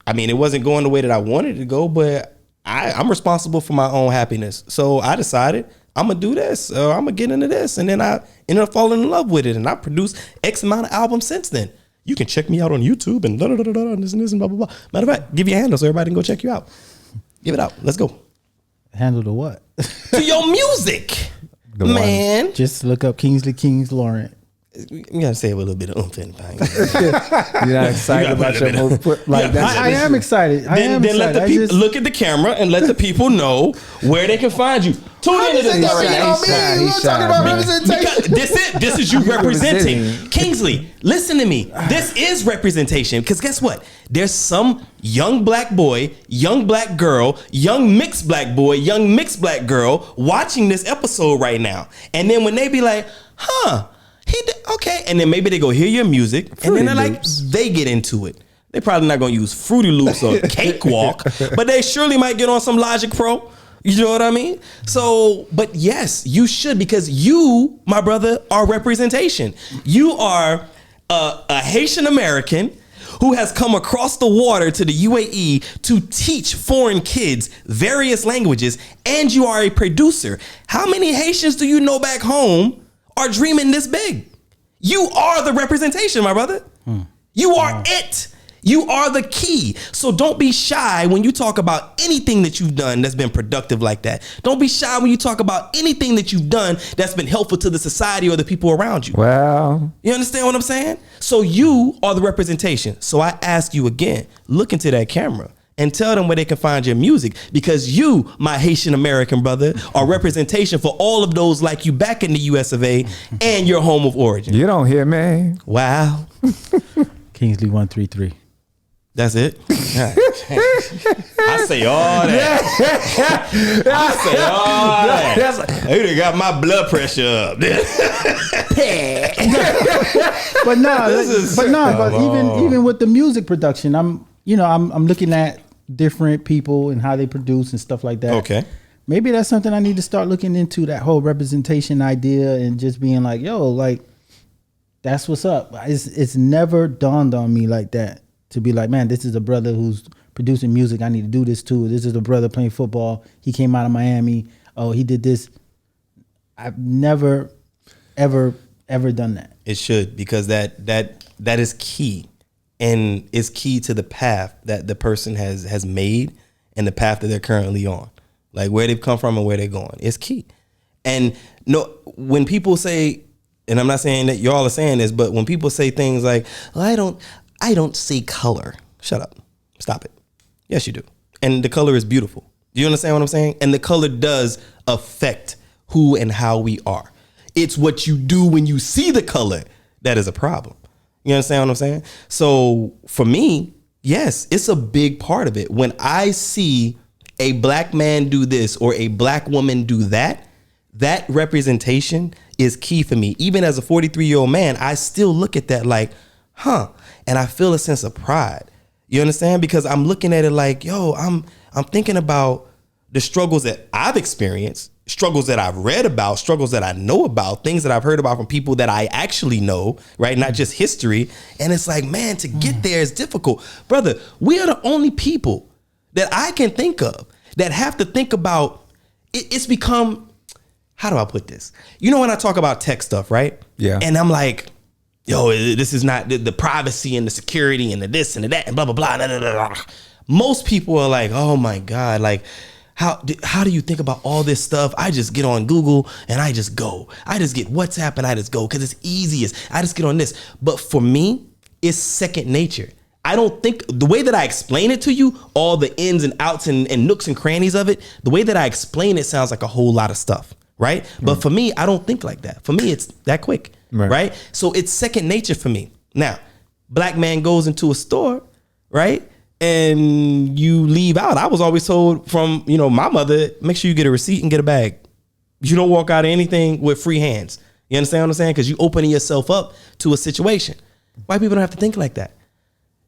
I mean, it wasn't going the way that I wanted it to go, but I'm responsible for my own happiness. So I decided I'm gonna do this, or I'm gonna get into this, and then I ended up falling in love with it, and I produced X amount of albums since then. You can check me out on YouTube and this and blah blah blah. Matter of fact, give you a handle so everybody can go check you out. Give it out. Let's go. Handle to what? To your music, man. Just look up Kingsley Laurent. You gotta say it with a little bit of oomph in You're not excited about your move? Like that? I am excited. Then let the people look at the camera and let the people know where they can find you. Tune into this. He's talking about representation. This is you representing. Kingsley, listen to me. This is representation, because guess what? There's some young black boy, young black girl, young mixed black boy, young mixed black girl watching this episode right now, and then when they be like, huh. Okay, and then maybe they go hear your music, and then they're like, they get into it. They're probably not gonna use Fruity Loops or Cakewalk, but they surely might get on some Logic Pro. You know what I mean? So, but yes, you should, because you, my brother, are representation. You are a Haitian American who has come across the water to the UAE to teach foreign kids various languages, and you are a producer. How many Haitians do you know back home are dreaming this big? You are the representation, my brother. You are it. You are the key. So don't be shy when you talk about anything that you've done that's been productive like that. Don't be shy when you talk about anything that you've done that's been helpful to the society or the people around you. Well, you understand what I'm saying? So you are the representation. So I ask you again, look into that camera and tell them where they can find your music, because you, my Haitian American brother, are representation for all of those like you back in the US of A and your home of origin. You don't hear me. Wow. Kingsley 133. That's it. I say all that. I say all that. You done got my blood pressure up. But even with the music production, I'm looking at different people and how they produce and stuff like that. Okay. Maybe that's something I need to start looking into, that whole representation idea, and just being like, yo, like, that's what's up. It's never dawned on me like that, to be like, man, this is a brother who's producing music. I need to do this too. This is a brother playing football. He came out of Miami. Oh, he did this. I've never, ever done that. It should, because that is key. And it's key to the path that the person has made and the path that they're currently on. Like where they've come from and where they're going. It's key. And no, when people say, and I'm not saying that y'all are saying this, but when people say things like, well, I don't see color. Shut up. Stop it. Yes, you do. And the color is beautiful. Do you understand what I'm saying? And the color does affect who and how we are. It's what you do when you see the color that is a problem. You understand what I'm saying? So for me, yes, it's a big part of it. When I see a black man do this or a black woman do that, that representation is key for me. Even as a 43-year-old man, I still look at that like, huh? And I feel a sense of pride. You understand? Because I'm looking at it like, yo, I'm thinking about the struggles that I've experienced, struggles that I've read about, struggles that I know about, things that I've heard about from people that I actually know, right? Not just history. And it's like, man, to get there is difficult. Brother, we are the only people that I can think of that have to think about, it's become, how do I put this? You know when I talk about tech stuff, right? Yeah. And I'm like, yo, this is not the privacy and the security and the this and the that and blah, blah, blah, blah, blah, blah. Most people are like, oh my God, like, how do you think about all this stuff? I just get on Google and I just go. I just get WhatsApp and I just go because it's easiest. I just get on this. But for me, it's second nature. I don't think the way that I explain it to you, all the ins and outs and nooks and crannies of it, the way that I explain it sounds like a whole lot of stuff, right? But for me, I don't think like that. For me, it's that quick, right? So it's second nature for me. Now, black man goes into a store, right? And you leave out. I was always told from, my mother, make sure you get a receipt and get a bag. You don't walk out of anything with free hands. You understand what I'm saying? Because you opening yourself up to a situation. White people don't have to think like that.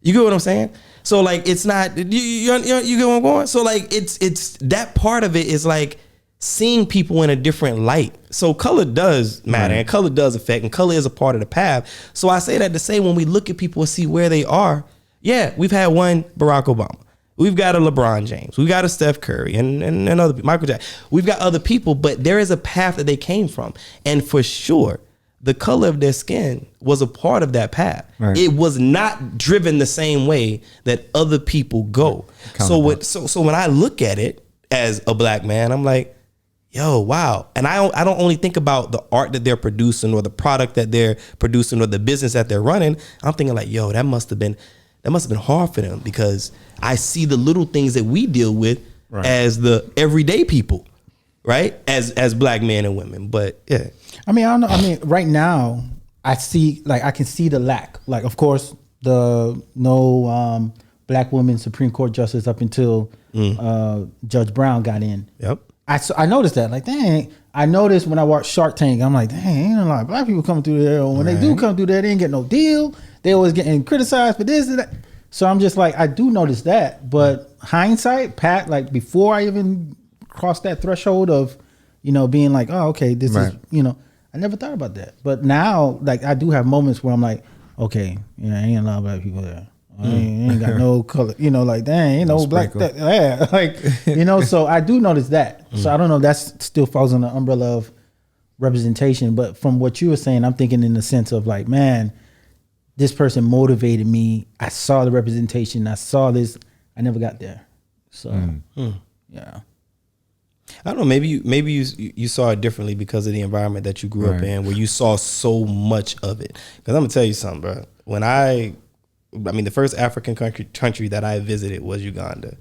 You get what I'm saying? So like, it's not, you get what I'm going? So like, it's that part of it is like seeing people in a different light. So color does matter and color does affect and color is a part of the path. So I say that to say when we look at people and see where they are, yeah, we've had one Barack Obama. We've got a LeBron James. We've got a Steph Curry and other people, Michael Jackson. We've got other people, but there is a path that they came from. And for sure, the color of their skin was a part of that path. Right. It was not driven the same way that other people go. So when I look at it as a black man, I'm like, yo, wow. And I don't only think about the art that they're producing or the product that they're producing or the business that they're running. I'm thinking like, yo, that must have been hard for them because I see the little things that we deal with as the everyday people, right? As black men and women. But yeah. I don't know. Right now I can see the lack. Like, of course, no black women Supreme Court justice up until Judge Brown got in. Yep. I noticed that. Like, dang. I noticed when I watched Shark Tank, I'm like, dang, ain't a lot of black people coming through there. When they do come through there, they ain't get no deal. They always getting criticized for this and that. So I'm just like, I do notice that. But hindsight, Pat, like before I even crossed that threshold of, being like, oh, okay, this is, I never thought about that. But now, like, I do have moments where I'm like, okay, ain't a lot of black people there. Ain't got no color, like, dang, ain't no black, like, so I do notice that. So I don't know, that still falls under the umbrella of representation. But from what you were saying, I'm thinking in the sense of like, man, this person motivated me. I saw the representation. I saw this. I never got there. So, yeah. I don't know. Maybe you saw it differently because of the environment that you grew up in, where you saw so much of it. Because I'm gonna tell you something, bro. When the first African country that I visited was Uganda,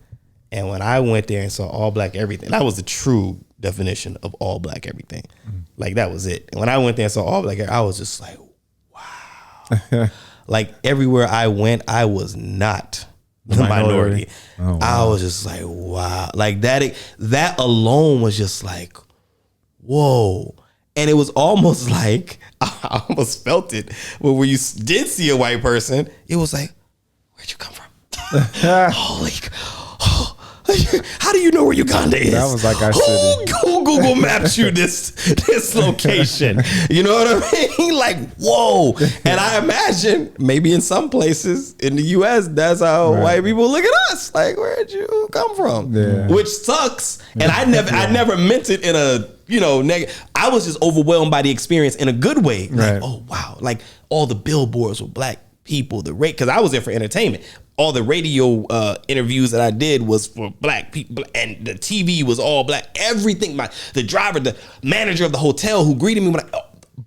and when I went there and saw all black everything, that was the true definition of all black everything. Like that was it. And when I went there and saw all black, I was just like, wow. Like everywhere I went, I was not the minority. Oh, wow. I was just like, wow. Like that alone was just like, whoa. And it was almost like, I almost felt it. When you did see a white person, it was like, where'd you come from? Holy, how do you know where Uganda is? That was like our city. Who Google mapped you this location? You know what I mean? Like, whoa. And I imagine maybe in some places in the US, that's how white people look at us. Like, where'd you come from? Yeah. Which sucks. And I never meant it in a, negative. I was just overwhelmed by the experience in a good way. Like, oh wow. Like all the billboards with black people, because I was there for entertainment. All the radio interviews that I did was for black people, and the TV was all black. Everything, the driver, the manager of the hotel who greeted me when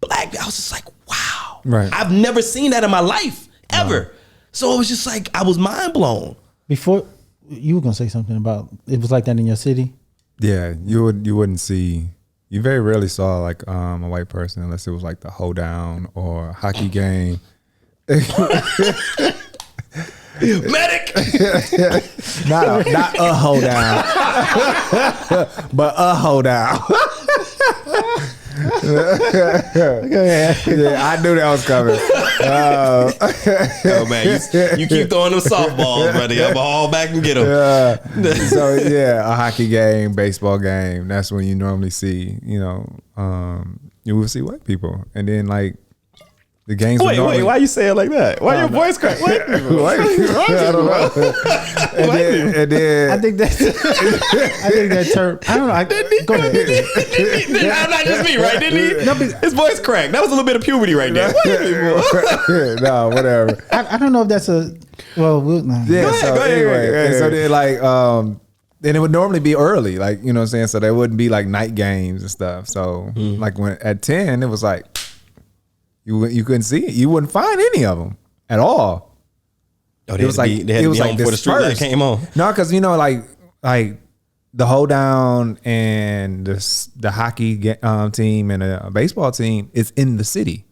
black. I was just like, wow. Right. I've never seen that in my life ever. So it was just like I was mind blown. Before you were gonna say something about it was like that in your city. Yeah, you wouldn't see. You very rarely saw like a white person unless it was like the hoedown or hockey game. Medic. not a hoedown, but a hoedown. Yeah, I knew that was coming. Oh man, you keep throwing them softballs, brother. I'm all back and get them. So yeah, a hockey game, baseball game. That's when you normally see, you will see white people, and then like the games. Wait, why you say it like that? Why your voice crack? White people. I don't know. And then I think that's. I think that term. I don't know. Go ahead. Not just me, right? Didn't he? No, his voice cracked. That was a little bit of puberty right there. White people. No, whatever. I don't know if that's a. Well, no. Yeah. Go ahead. And so then like then it would normally be early, like you know what I'm saying. So there wouldn't be like night games and stuff. So like when at 10, it was like. You couldn't see it. You wouldn't find any of them at all. Oh, it was like it was like before the street light came on. No, because like the hold down and the hockey team and the baseball team is in the city.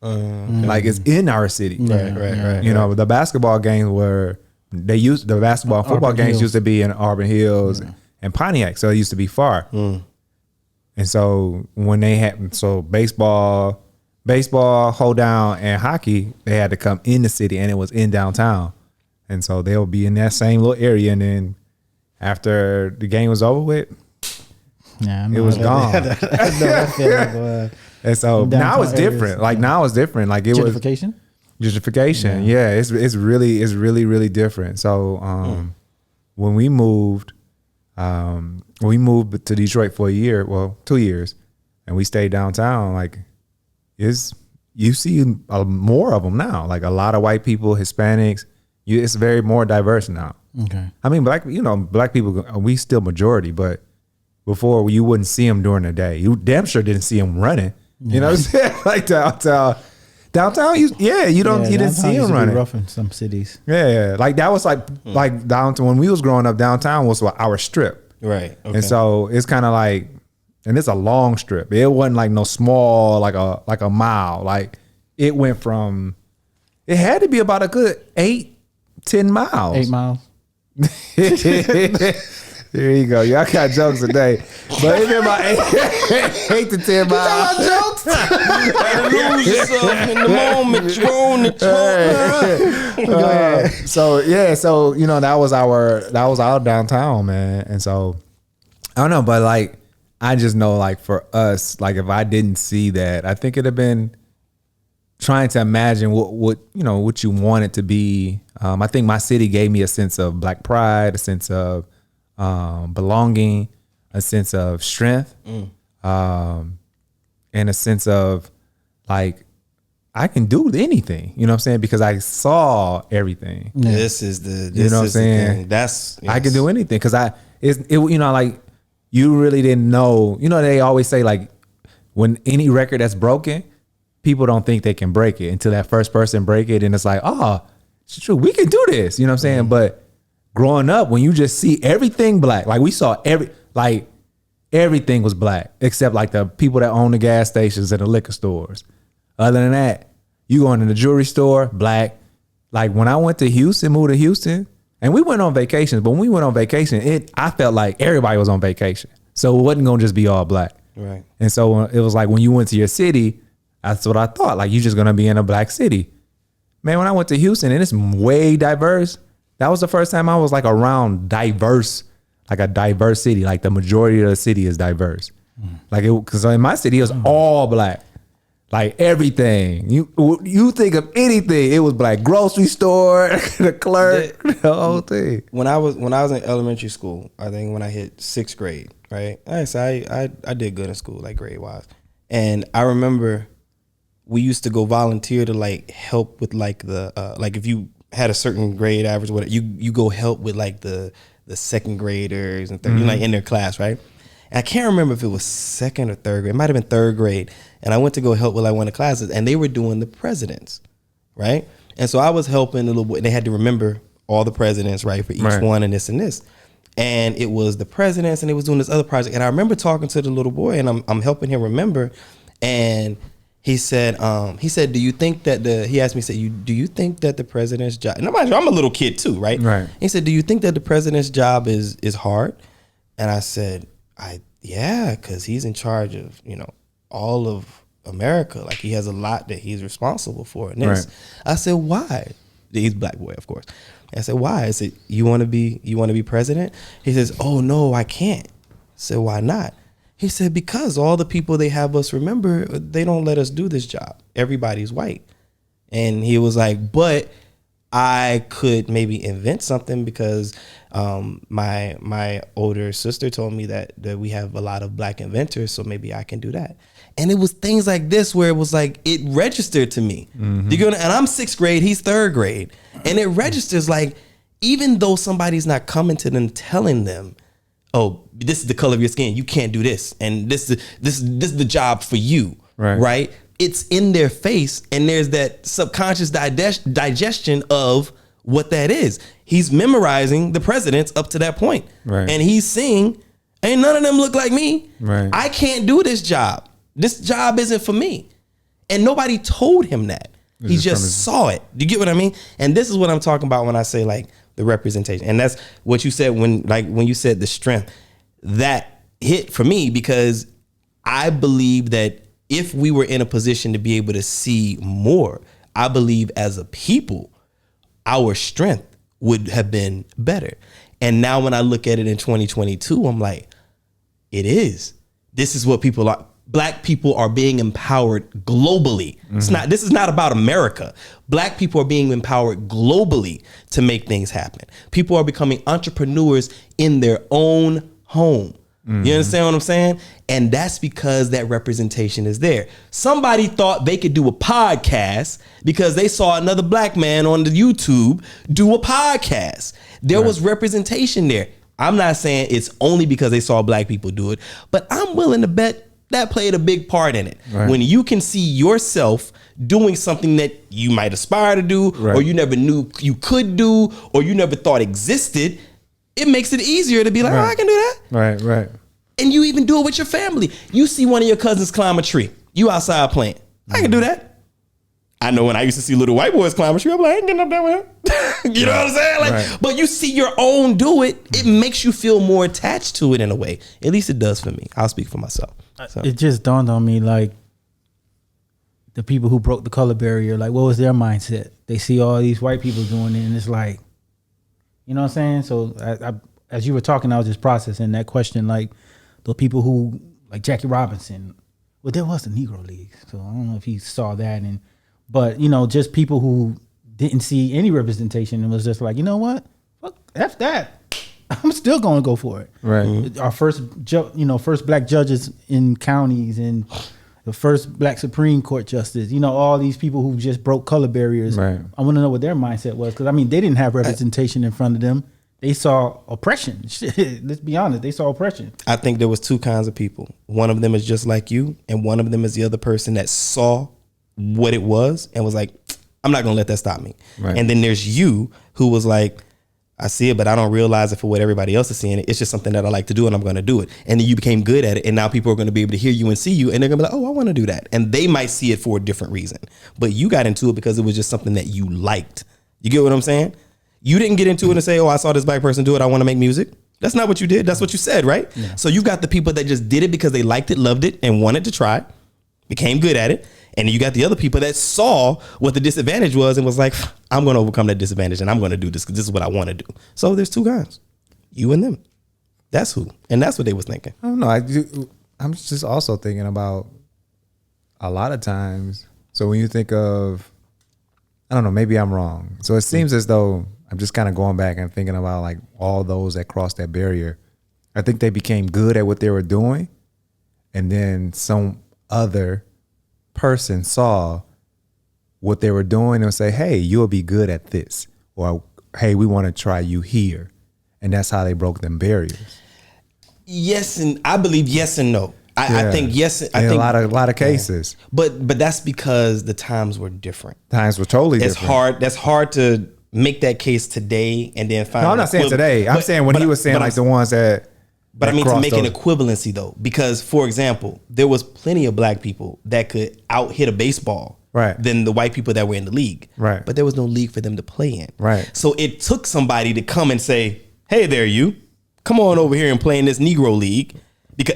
Like it's in our city. Right. You know, the basketball games were the basketball and football Auburn games Hills. used to be in Auburn Hills and Pontiac, so it used to be far. And so when they had baseball, hold down, and hockey, they had to come in the city, and it was in downtown. And so they'll be in that same little area, and then after the game was over with, it was gone. And so now it's different. Areas. Like now it's different. Like it Gentrification? was gentrification. Yeah, it's really different. So when we moved to Detroit for a year, 2 years, and we stayed downtown, like. You see more of them now, like a lot of white people, Hispanics. It's very more diverse now. Okay. I mean, black people, we still majority, but before you wouldn't see them during the day. You damn sure didn't see them running. You know what I'm saying? Like downtown, you didn't see them running. Rough in some cities. Yeah, like that was like downtown when we was growing up. Downtown was our strip, Right. Okay. and so it's kind of like. And it's a long strip. It wasn't like no small, like a mile. Like it went from, it had to be about a good 8-10 miles. 8 miles. There you go. Y'all got jokes today. But it's been about 8 to 10 miles. jokes. Lose yourself in the moment. You're on the talk. So that was our downtown, man. And so I don't know, but like I just know, like for us, like if I didn't see that, I think it'd have been trying to imagine what you want it to be. I think my city gave me a sense of Black pride, a sense of belonging, a sense of strength, and a sense of like I can do anything. You know what I'm saying? Because I saw everything. Yeah. This is the you know what I'm saying? That's I can do anything because like you really didn't know. You know they always say like when any record that's broken, people don't think they can break it until that first person break it, and it's like, oh, it's true, we can do this. You know what I'm saying? Mm-hmm. But growing up, when you just see everything black, like we saw everything was black except like the people that own the gas stations and the liquor stores. Other than that, you go into the jewelry store, black. Like when I moved to Houston, and we went on vacations, but when we went on vacation, I felt like everybody was on vacation. So it wasn't gonna just be all black. Right. And so it was like when you went to your city, that's what I thought. Like you're just gonna be in a black city. Man, when I went to Houston and it's way diverse, that was the first time I was like around diverse, like a diverse city. Like the majority of the city is diverse. Like because in my city it was all black. Like everything. You think of anything, it was black. Grocery store, the clerk, the whole thing. When I was in elementary school, I think when I hit 6th grade, right? I did good in school, like grade wise. And I remember we used to go volunteer to like help with like the like if you had a certain grade average, whatever, you go help with like the second graders and third, you're like in their class, right? And I can't remember if it was 2nd or 3rd grade. It might have been 3rd grade. And I went to go help with like one of the classes, and they were doing the presidents, right? And so I was helping the little boy. They had to remember all the presidents, right, for each one and this and this. And it was the presidents, and they was doing this other project. And I remember talking to the little boy, and I'm helping him remember. And he said, do you think that he asked me, do you think that the president's job, and I'm a little kid too, right? Right. He said, do you think that the president's job is hard? And I said, yeah, because he's in charge of, all of America. Like, he has a lot that he's responsible for. And this, I said, why? He's a black boy, of course. I said, why? I said, you want to be president? He says, oh no, I can't. I said, why not? He said, because all the people they have us remember, they don't let us do this job. Everybody's white. And he was like, but I could maybe invent something, because my older sister told me that we have a lot of black inventors, so maybe I can do that. And it was things like this where it was like, it registered to me. And I'm 6th grade, he's 3rd grade. And it registers, like, even though somebody's not coming to them telling them, oh, this is the color of your skin, you can't do this, and this is the job for you, right? It's in their face, and there's that subconscious digestion of what that is. He's memorizing the presidents up to that point, and he's seeing, ain't none of them look like me. I can't do this job. This job isn't for me. And nobody told him that. He just saw it. Do you get what I mean? And this is what I'm talking about when I say, like, the representation. And that's what you said when you said the strength. That hit for me, because I believe that if we were in a position to be able to see more, I believe as a people, our strength would have been better. And now when I look at it in 2022, I'm like, it is. This is what people are. Black people are being empowered globally. This is not about America. Black people are being empowered globally to make things happen. People are becoming entrepreneurs in their own home. You understand what I'm saying? And that's because that representation is there. Somebody thought they could do a podcast because they saw another black man on the YouTube do a podcast. There was representation there. I'm not saying it's only because they saw black people do it, but I'm willing to bet that played a big part in it. When you can see yourself doing something that you might aspire to do, or you never knew you could do, or you never thought existed, it makes it easier to be like, oh, I can do that. Right. And you even do it with your family. You see one of your cousins climb a tree. You outside playing. I can do that. I know when I used to see little white boys climb a tree, I'm like, I ain't getting up there with him. You know what I'm saying? Like, but you see your own do it, it makes you feel more attached to it in a way. At least it does for me. I'll speak for myself. So. It just dawned on me, like, the people who broke the color barrier, like, what was their mindset? They see all these white people doing it, and it's like, you know what I'm saying? So I as you were talking, I was just processing that question, like, the people who, like Jackie Robinson, well, there was the Negro League, so I don't know if he saw that, but, you know, just people who didn't see any representation and was just like, you know what? Fuck, F that. I'm still going to go for it. Our first black judges in counties, and the first black Supreme Court justice, you know, all these people who just broke color barriers. I want to know what their mindset was, because, I mean, they didn't have representation in front of them. They saw oppression. Let's be honest. They saw oppression. I think there was 2 kinds of people. One of them is just like you, and one of them is the other person that saw what it was and was like, I'm not going to let that stop me. And then there's you, who was like, I see it, but I don't realize it for what everybody else is seeing it. It's just something that I like to do, and I'm going to do it. And then you became good at it, and now people are going to be able to hear you and see you, and they're going to be like, oh, I want to do that. And they might see it for a different reason. But you got into it because it was just something that you liked. You get what I'm saying? You didn't get into it and say, oh, I saw this black person do it, I want to make music. That's not what you did. That's what you said, right? So you've got the people that just did it because they liked it, loved it, and wanted to try, became good at it. And you got the other people that saw what the disadvantage was and was like, I'm going to overcome that disadvantage, and I'm going to do this because this is what I want to do. So there's 2 guys, you and them. That's who. And that's what they was thinking. I don't know. I'm just also thinking about a lot of times. So when you think of, I don't know, maybe I'm wrong. So it seems as though I'm just kind of going back and thinking about, like, all those that crossed that barrier. I think they became good at what they were doing, and then some other person saw what they were doing and say, hey, you'll be good at this, or hey, we want to try you here. And that's how they broke them barriers. Yes, and I believe yes and no. I think yes. I think a lot of cases. But that's because the times were different. Times were totally different. That's hard to make that case today and then find. No, I'm not saying today. I'm saying when he was saying, like, the ones that. But I mean, to make an equivalency though, because, for example, there was plenty of black people that could out hit a baseball than the white people that were in the league. But there was no league for them to play in. So it took somebody to come and say, hey there, you come on over here and play in this Negro league.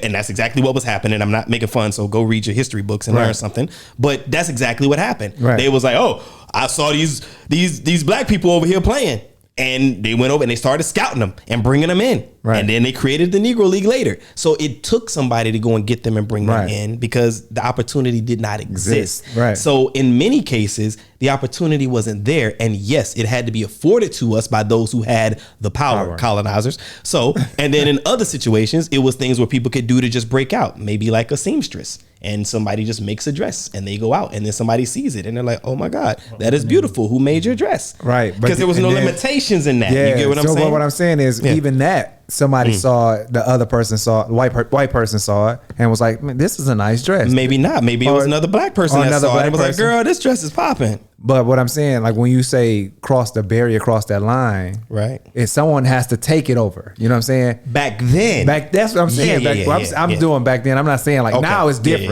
and that's exactly what was happening. I'm not making fun, so go read your history books and learn something. But that's exactly what happened. Right. They was like, oh, I saw these black people over here playing. And they went over and they started scouting them and bringing them in. Right. And then they created the Negro League later. So it took somebody to go and get them and bring them in because the opportunity did not exist. Right. So in many cases, the opportunity wasn't there. And yes, it had to be afforded to us by those who had the power. Colonizers. So, and then in other situations, it was things where people could do to just break out. Maybe like a seamstress. And somebody just makes a dress and they go out and then somebody sees it and they're like, oh my God, that is beautiful. Who made your dress? Right. Because there was no limitations in that. Yeah, you get what I'm saying? So what I'm saying is even that somebody saw, the other person saw, the white person saw it and was like, man, this is a nice dress. Maybe not. Maybe it was another black person that saw it and was like, girl, this dress is popping. But what I'm saying, like when you say cross the barrier, cross that line, right? If someone has to take it over, you know what I'm saying? Back then, that's what I'm saying. I'm doing back then. I'm not saying like now it's different.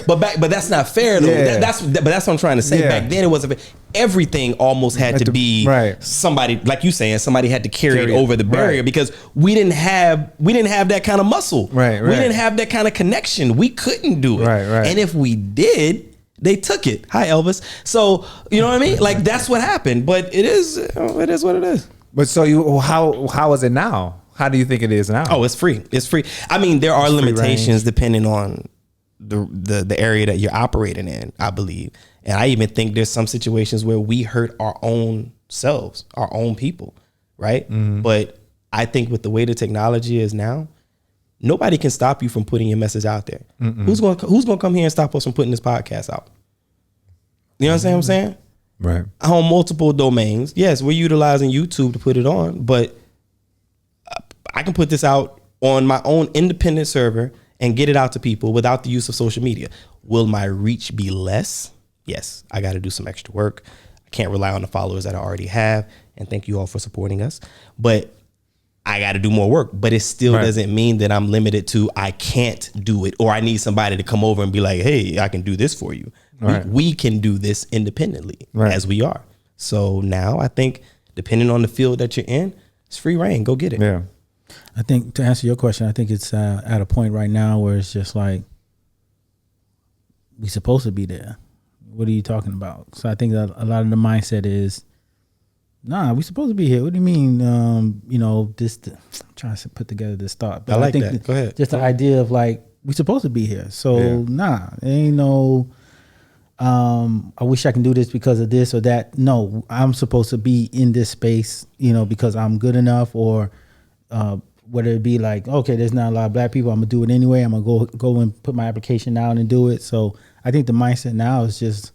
But that's not fair though. But that's what I'm trying to say. Back then it wasn't. Everything almost had to be somebody, like you saying, somebody had to carry it over the barrier because we didn't have that kind of muscle. Right. We didn't have that kind of connection. We couldn't do it. Right. And if we did, they took it. Hi, Elvis. So, you know what I mean? Like, that's what happened. But it is what it is. But so how is it now? How do you think it is now? Oh, it's free. It's free. I mean, there are limitations depending on the area that you're operating in, I believe. And I even think there's some situations where we hurt our own selves, our own people, right? Mm-hmm. But I think with the way the technology is now, nobody can stop you from putting your message out there. Mm-mm. Who's going to come here and stop us from putting this podcast out? You know what I'm saying? Right. On multiple domains. Yes, we're utilizing YouTube to put it on, but I can put this out on my own independent server and get it out to people without the use of social media. Will my reach be less? Yes, I got to do some extra work. I can't rely on the followers that I already have. And thank you all for supporting us. But I got to do more work. But it still doesn't mean that I'm limited to I can't do it or I need somebody to come over and be like, hey, I can do this for you. Right. We can do this independently as we are. So now I think depending on the field that you're in, it's free reign. Go get it. Yeah. I think to answer your question, I think it's at a point right now where it's just like we supposed to be there. What are you talking about? So I think that a lot of the mindset is, nah, we supposed to be here. What do you mean? I'm trying to put together this thought. But I like that. Go ahead. Just the idea of like, we supposed to be here. So nah, there ain't no, I wish I can do this because of this or that. No, I'm supposed to be in this space, because I'm good enough or whether it be like, okay, there's not a lot of black people, I'm gonna do it anyway. I'm gonna go and put my application out and do it. So I think the mindset now is just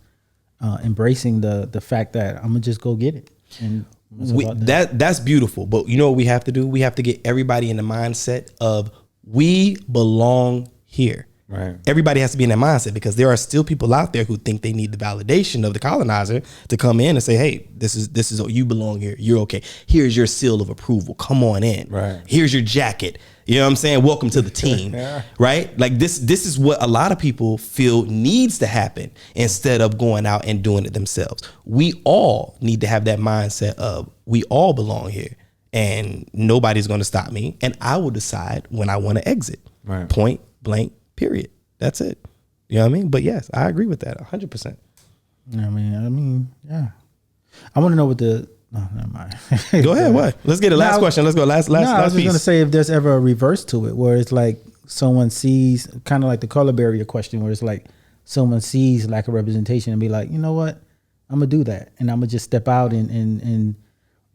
embracing the fact that I'm gonna just go get it. And that's beautiful. But you know what we have to do? We have to get everybody in the mindset of we belong here. Right. Everybody has to be in that mindset because there are still people out there who think they need the validation of the colonizer to come in and say, hey, this is you belong here. You're okay. Here's your seal of approval. Come on in. Right. Here's your jacket. You know what I'm saying? Welcome to the team. Right? Like this is what a lot of people feel needs to happen instead of going out and doing it themselves. We all need to have that mindset of we all belong here and nobody's going to stop me and I will decide when I want to exit. Right. Point blank. Period. That's it. You know what I mean? But yes, I agree with that 100%. I mean, yeah. I want to know what never mind. Go ahead. What? Let's get a last question. Let's go. Last I was just piece. going to say if there's ever a reverse to it where it's like someone sees kind of like the color barrier question where it's like someone sees lack of representation and be like, you know what? I'm going to do that. And I'm going to just step out and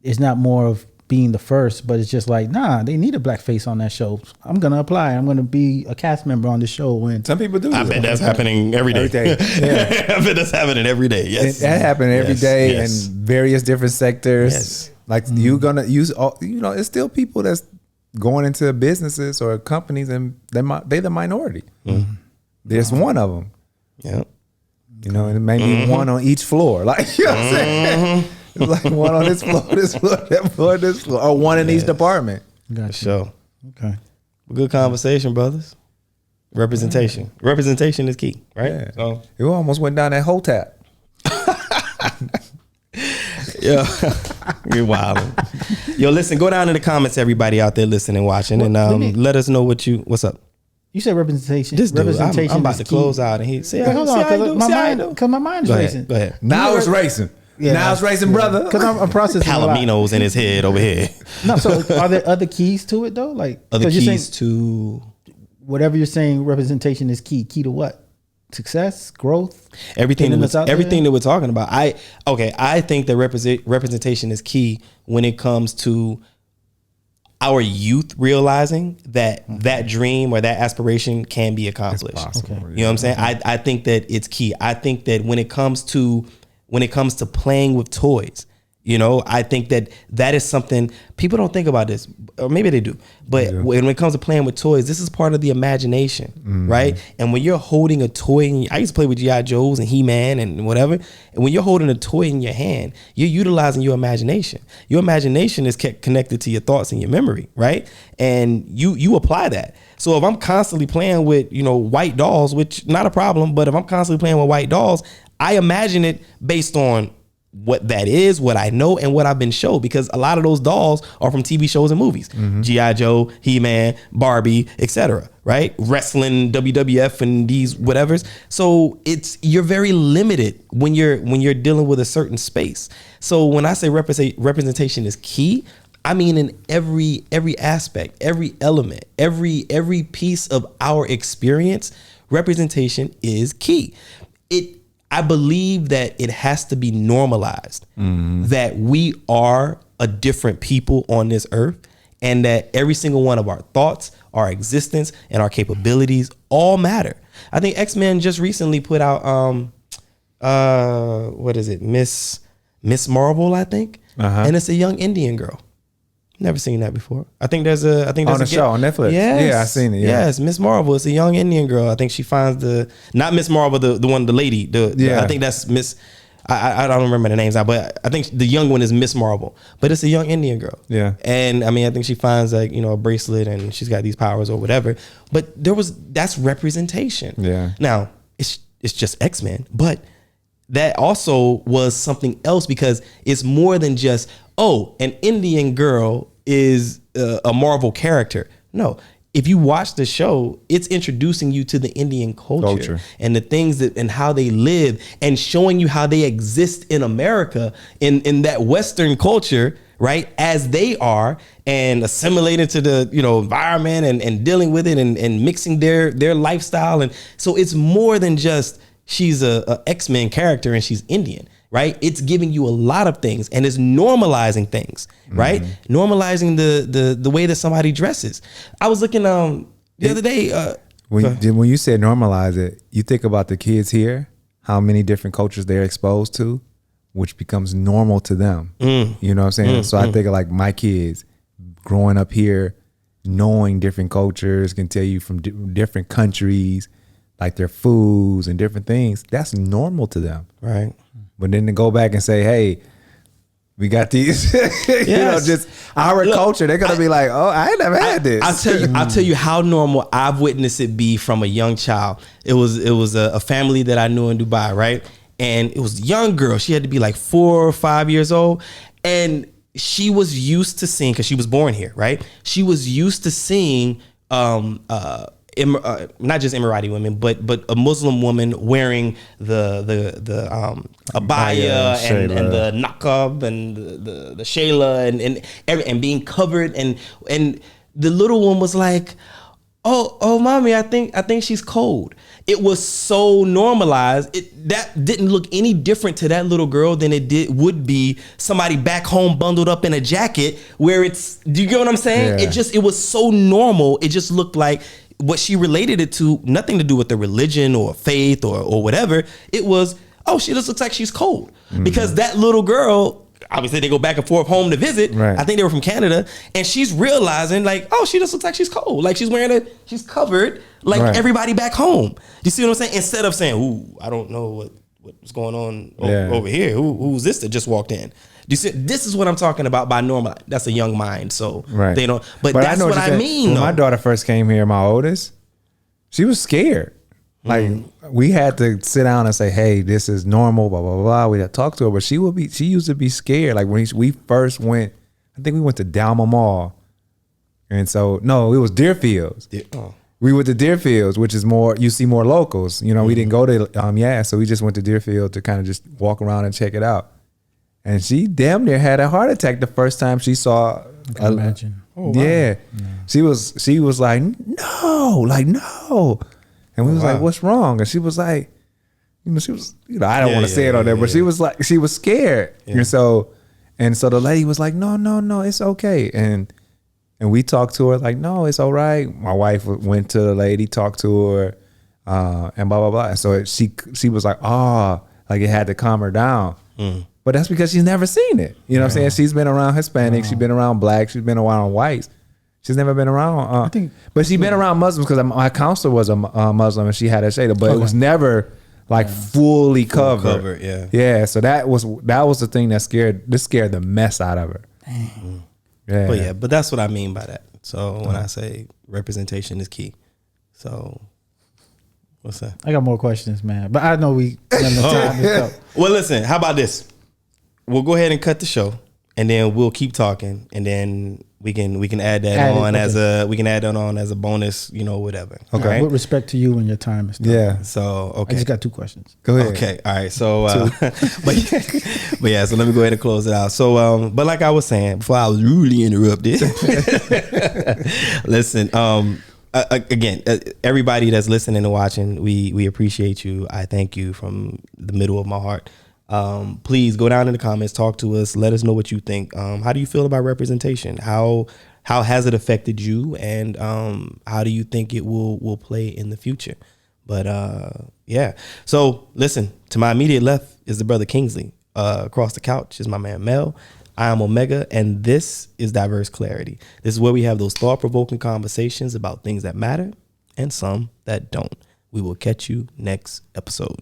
it's not more of being the first, but it's just like, nah, they need a black face on that show. I'm going to apply. I'm going to be a cast member on the show. When some people do. I bet that's happening every day. Yeah. I bet that's happening every day. Yes. That happened every day in various different sectors. Yes. Like you're going to use, it's still people that's going into businesses or companies and they're the minority. Mm-hmm. There's one of them. Yeah. And it may be one on each floor. Like, you know what I'm saying? It's like one on this floor, that floor, this floor, or one in each department. Gotcha. Sure. Okay. Good conversation, brothers. Representation. Representation is key, right? Yeah. So it almost went down that whole tap. yeah. You're wilding. Yo, listen, go down in the comments, everybody out there listening and watching, and let us know what's up. You said representation. This dude, representation I'm about to close out, and he said, hold on, because my mind is racing. Go ahead. Now it's racing. Yeah, now it's racing, brother. Because I'm processing Palominos in his head over here. No, so are there other keys to it though? Like other keys to whatever you're saying. Representation is key. Key to what? Success, growth, everything that we're talking about. I think that representation is key when it comes to our youth realizing that that dream or that aspiration can be accomplished. Possible, You know what I'm saying? I think that it's key. I think that when it comes to playing with toys, you know, I think that is something people don't think about this, or maybe they do. But when it comes to playing with toys, this is part of the imagination, right? And when you're holding a toy, I used to play with G.I. Joes and He-Man and whatever. And when you're holding a toy in your hand, you're utilizing your imagination. Your imagination is connected to your thoughts and your memory, right? And you apply that. So if I'm constantly playing with, white dolls, which not a problem, but if I'm constantly playing with white dolls, I imagine it based on what that is, what I know, and what I've been shown, because a lot of those dolls are from TV shows and movies. G.I. Joe, He-Man, Barbie, etc. Right? Wrestling, WWF, and these whatevers. So you're very limited when you're dealing with a certain space. So when I say representation is key, I mean in every aspect, every element, every piece of our experience, representation is key. I believe that it has to be normalized that we are a different people on this earth, and that every single one of our thoughts, our existence, and our capabilities all matter. I think X-Men just recently put out what is it, Miss Marvel, I think, and it's a young Indian girl. Never seen that before. I think there's on the show on Netflix. Yes, yeah, I seen it. Yeah. Yes, Miss Marvel. It's a young Indian girl. I think she finds not Miss Marvel, the lady. I think that's Miss. I don't remember the names now, but I think the young one is Miss Marvel. But it's a young Indian girl. Yeah. And I mean, I think she finds a bracelet and she's got these powers or whatever. But that's representation. Yeah. Now it's just X-Men, but that also was something else, because it's more than just, an Indian girl is a Marvel character. No, if you watch the show, it's introducing you to the Indian culture and the things and how they live, and showing you how they exist in America in that Western culture, right? As they are, and assimilated to the environment and dealing with it and mixing their lifestyle. And so it's more than just she's a X-Men character and she's Indian, right? It's giving you a lot of things, and it's normalizing things, right? Normalizing the way that somebody dresses. I was looking the other day. When you said normalize it, you think about the kids here, how many different cultures they're exposed to, which becomes normal to them. You know what I'm saying? So I think of like my kids growing up here, knowing different cultures, can tell you from different countries, like their foods and different things. That's normal to them. Right. But then to go back and say, hey, we got these, just our culture, they're going to be like, oh, I ain't never had this. I'll tell you how normal I've witnessed it be from a young child. It was a family that I knew in Dubai, right? And it was a young girl. She had to be like 4 or 5 years old. And she was used to seeing, because she was born here, right? She was used to seeing not just Emirati women, but a Muslim woman wearing the abaya and the niqab and the shayla and being covered, and the little one was like, oh mommy, I think she's cold. It was so normalized. That didn't look any different to that little girl than would be somebody back home bundled up in a jacket, where do you get what I'm saying? Yeah. It was so normal. It just looked like what she related it to, nothing to do with the religion or faith or whatever. It was, she just looks like she's cold. Because that little girl, obviously they go back and forth home to visit. Right. I think they were from Canada. And she's realizing like, she just looks like she's cold. Like she's she's covered like everybody back home. You see what I'm saying? Instead of saying, ooh, I don't know what's going on over here. Who's this that just walked in? You see, this is what I'm talking about by normal. That's a young mind, so they don't. But that's what I mean. When my daughter first came here, my oldest, she was scared. Like we had to sit down and say, "Hey, this is normal." Blah blah blah. We had to talk to her, but she used to be scared. Like when we first went I think we went to Dalma Mall. And so, no, it was Deerfields. Oh. We went to Deerfields, which is more, you see more locals. You know, we didn't go to, so we just went to Deerfield to kind of just walk around and check it out. And she damn near had a heart attack the first time she saw. I can imagine. Oh, wow. Yeah. She was like, no. And we was like, what's wrong? And she was like, she was, I don't want to say it on there, but she was like, she was scared. Yeah. And so the lady was like, no, it's okay. And we talked to her like, no, it's all right. My wife went to the lady, talked to her, and blah, blah, blah. And so she was like, like it had to calm her down. But that's because she's never seen it. You know what I'm saying? She's been around Hispanics. She's been around blacks. She's been around whites. She's never been around. But she's been around Muslims because my counselor was a Muslim and she had a shada, but it was never like fully covered. Yeah. So that was the thing that scared the mess out of her. Yeah. But that's what I mean by that. So when I say representation is key. So what's that? I got more questions, man. But I know we have no time to go. Well, listen, how about this? We'll go ahead and cut the show and then we'll keep talking and then we can add that on as a bonus, whatever. Okay. Right? With respect to you and your time and stuff. Yeah. So okay. I just got 2 questions. Go ahead. Okay. All right. So but yeah, so let me go ahead and close it out. So but like I was saying before I was rudely interrupted. Listen, again, everybody that's listening and watching, we appreciate you. I thank you from the middle of my heart. Please go down in the comments, talk to us, let us know what you think. How do you feel about representation? How has it affected you, and how do you think it will play in the future? But yeah. So listen, to my immediate left is the brother Kingsley. Across the couch is my man Mel. I am Omega, and this is Diverse Clarity. This is where we have those thought-provoking conversations about things that matter and some that don't. We will catch you next episode.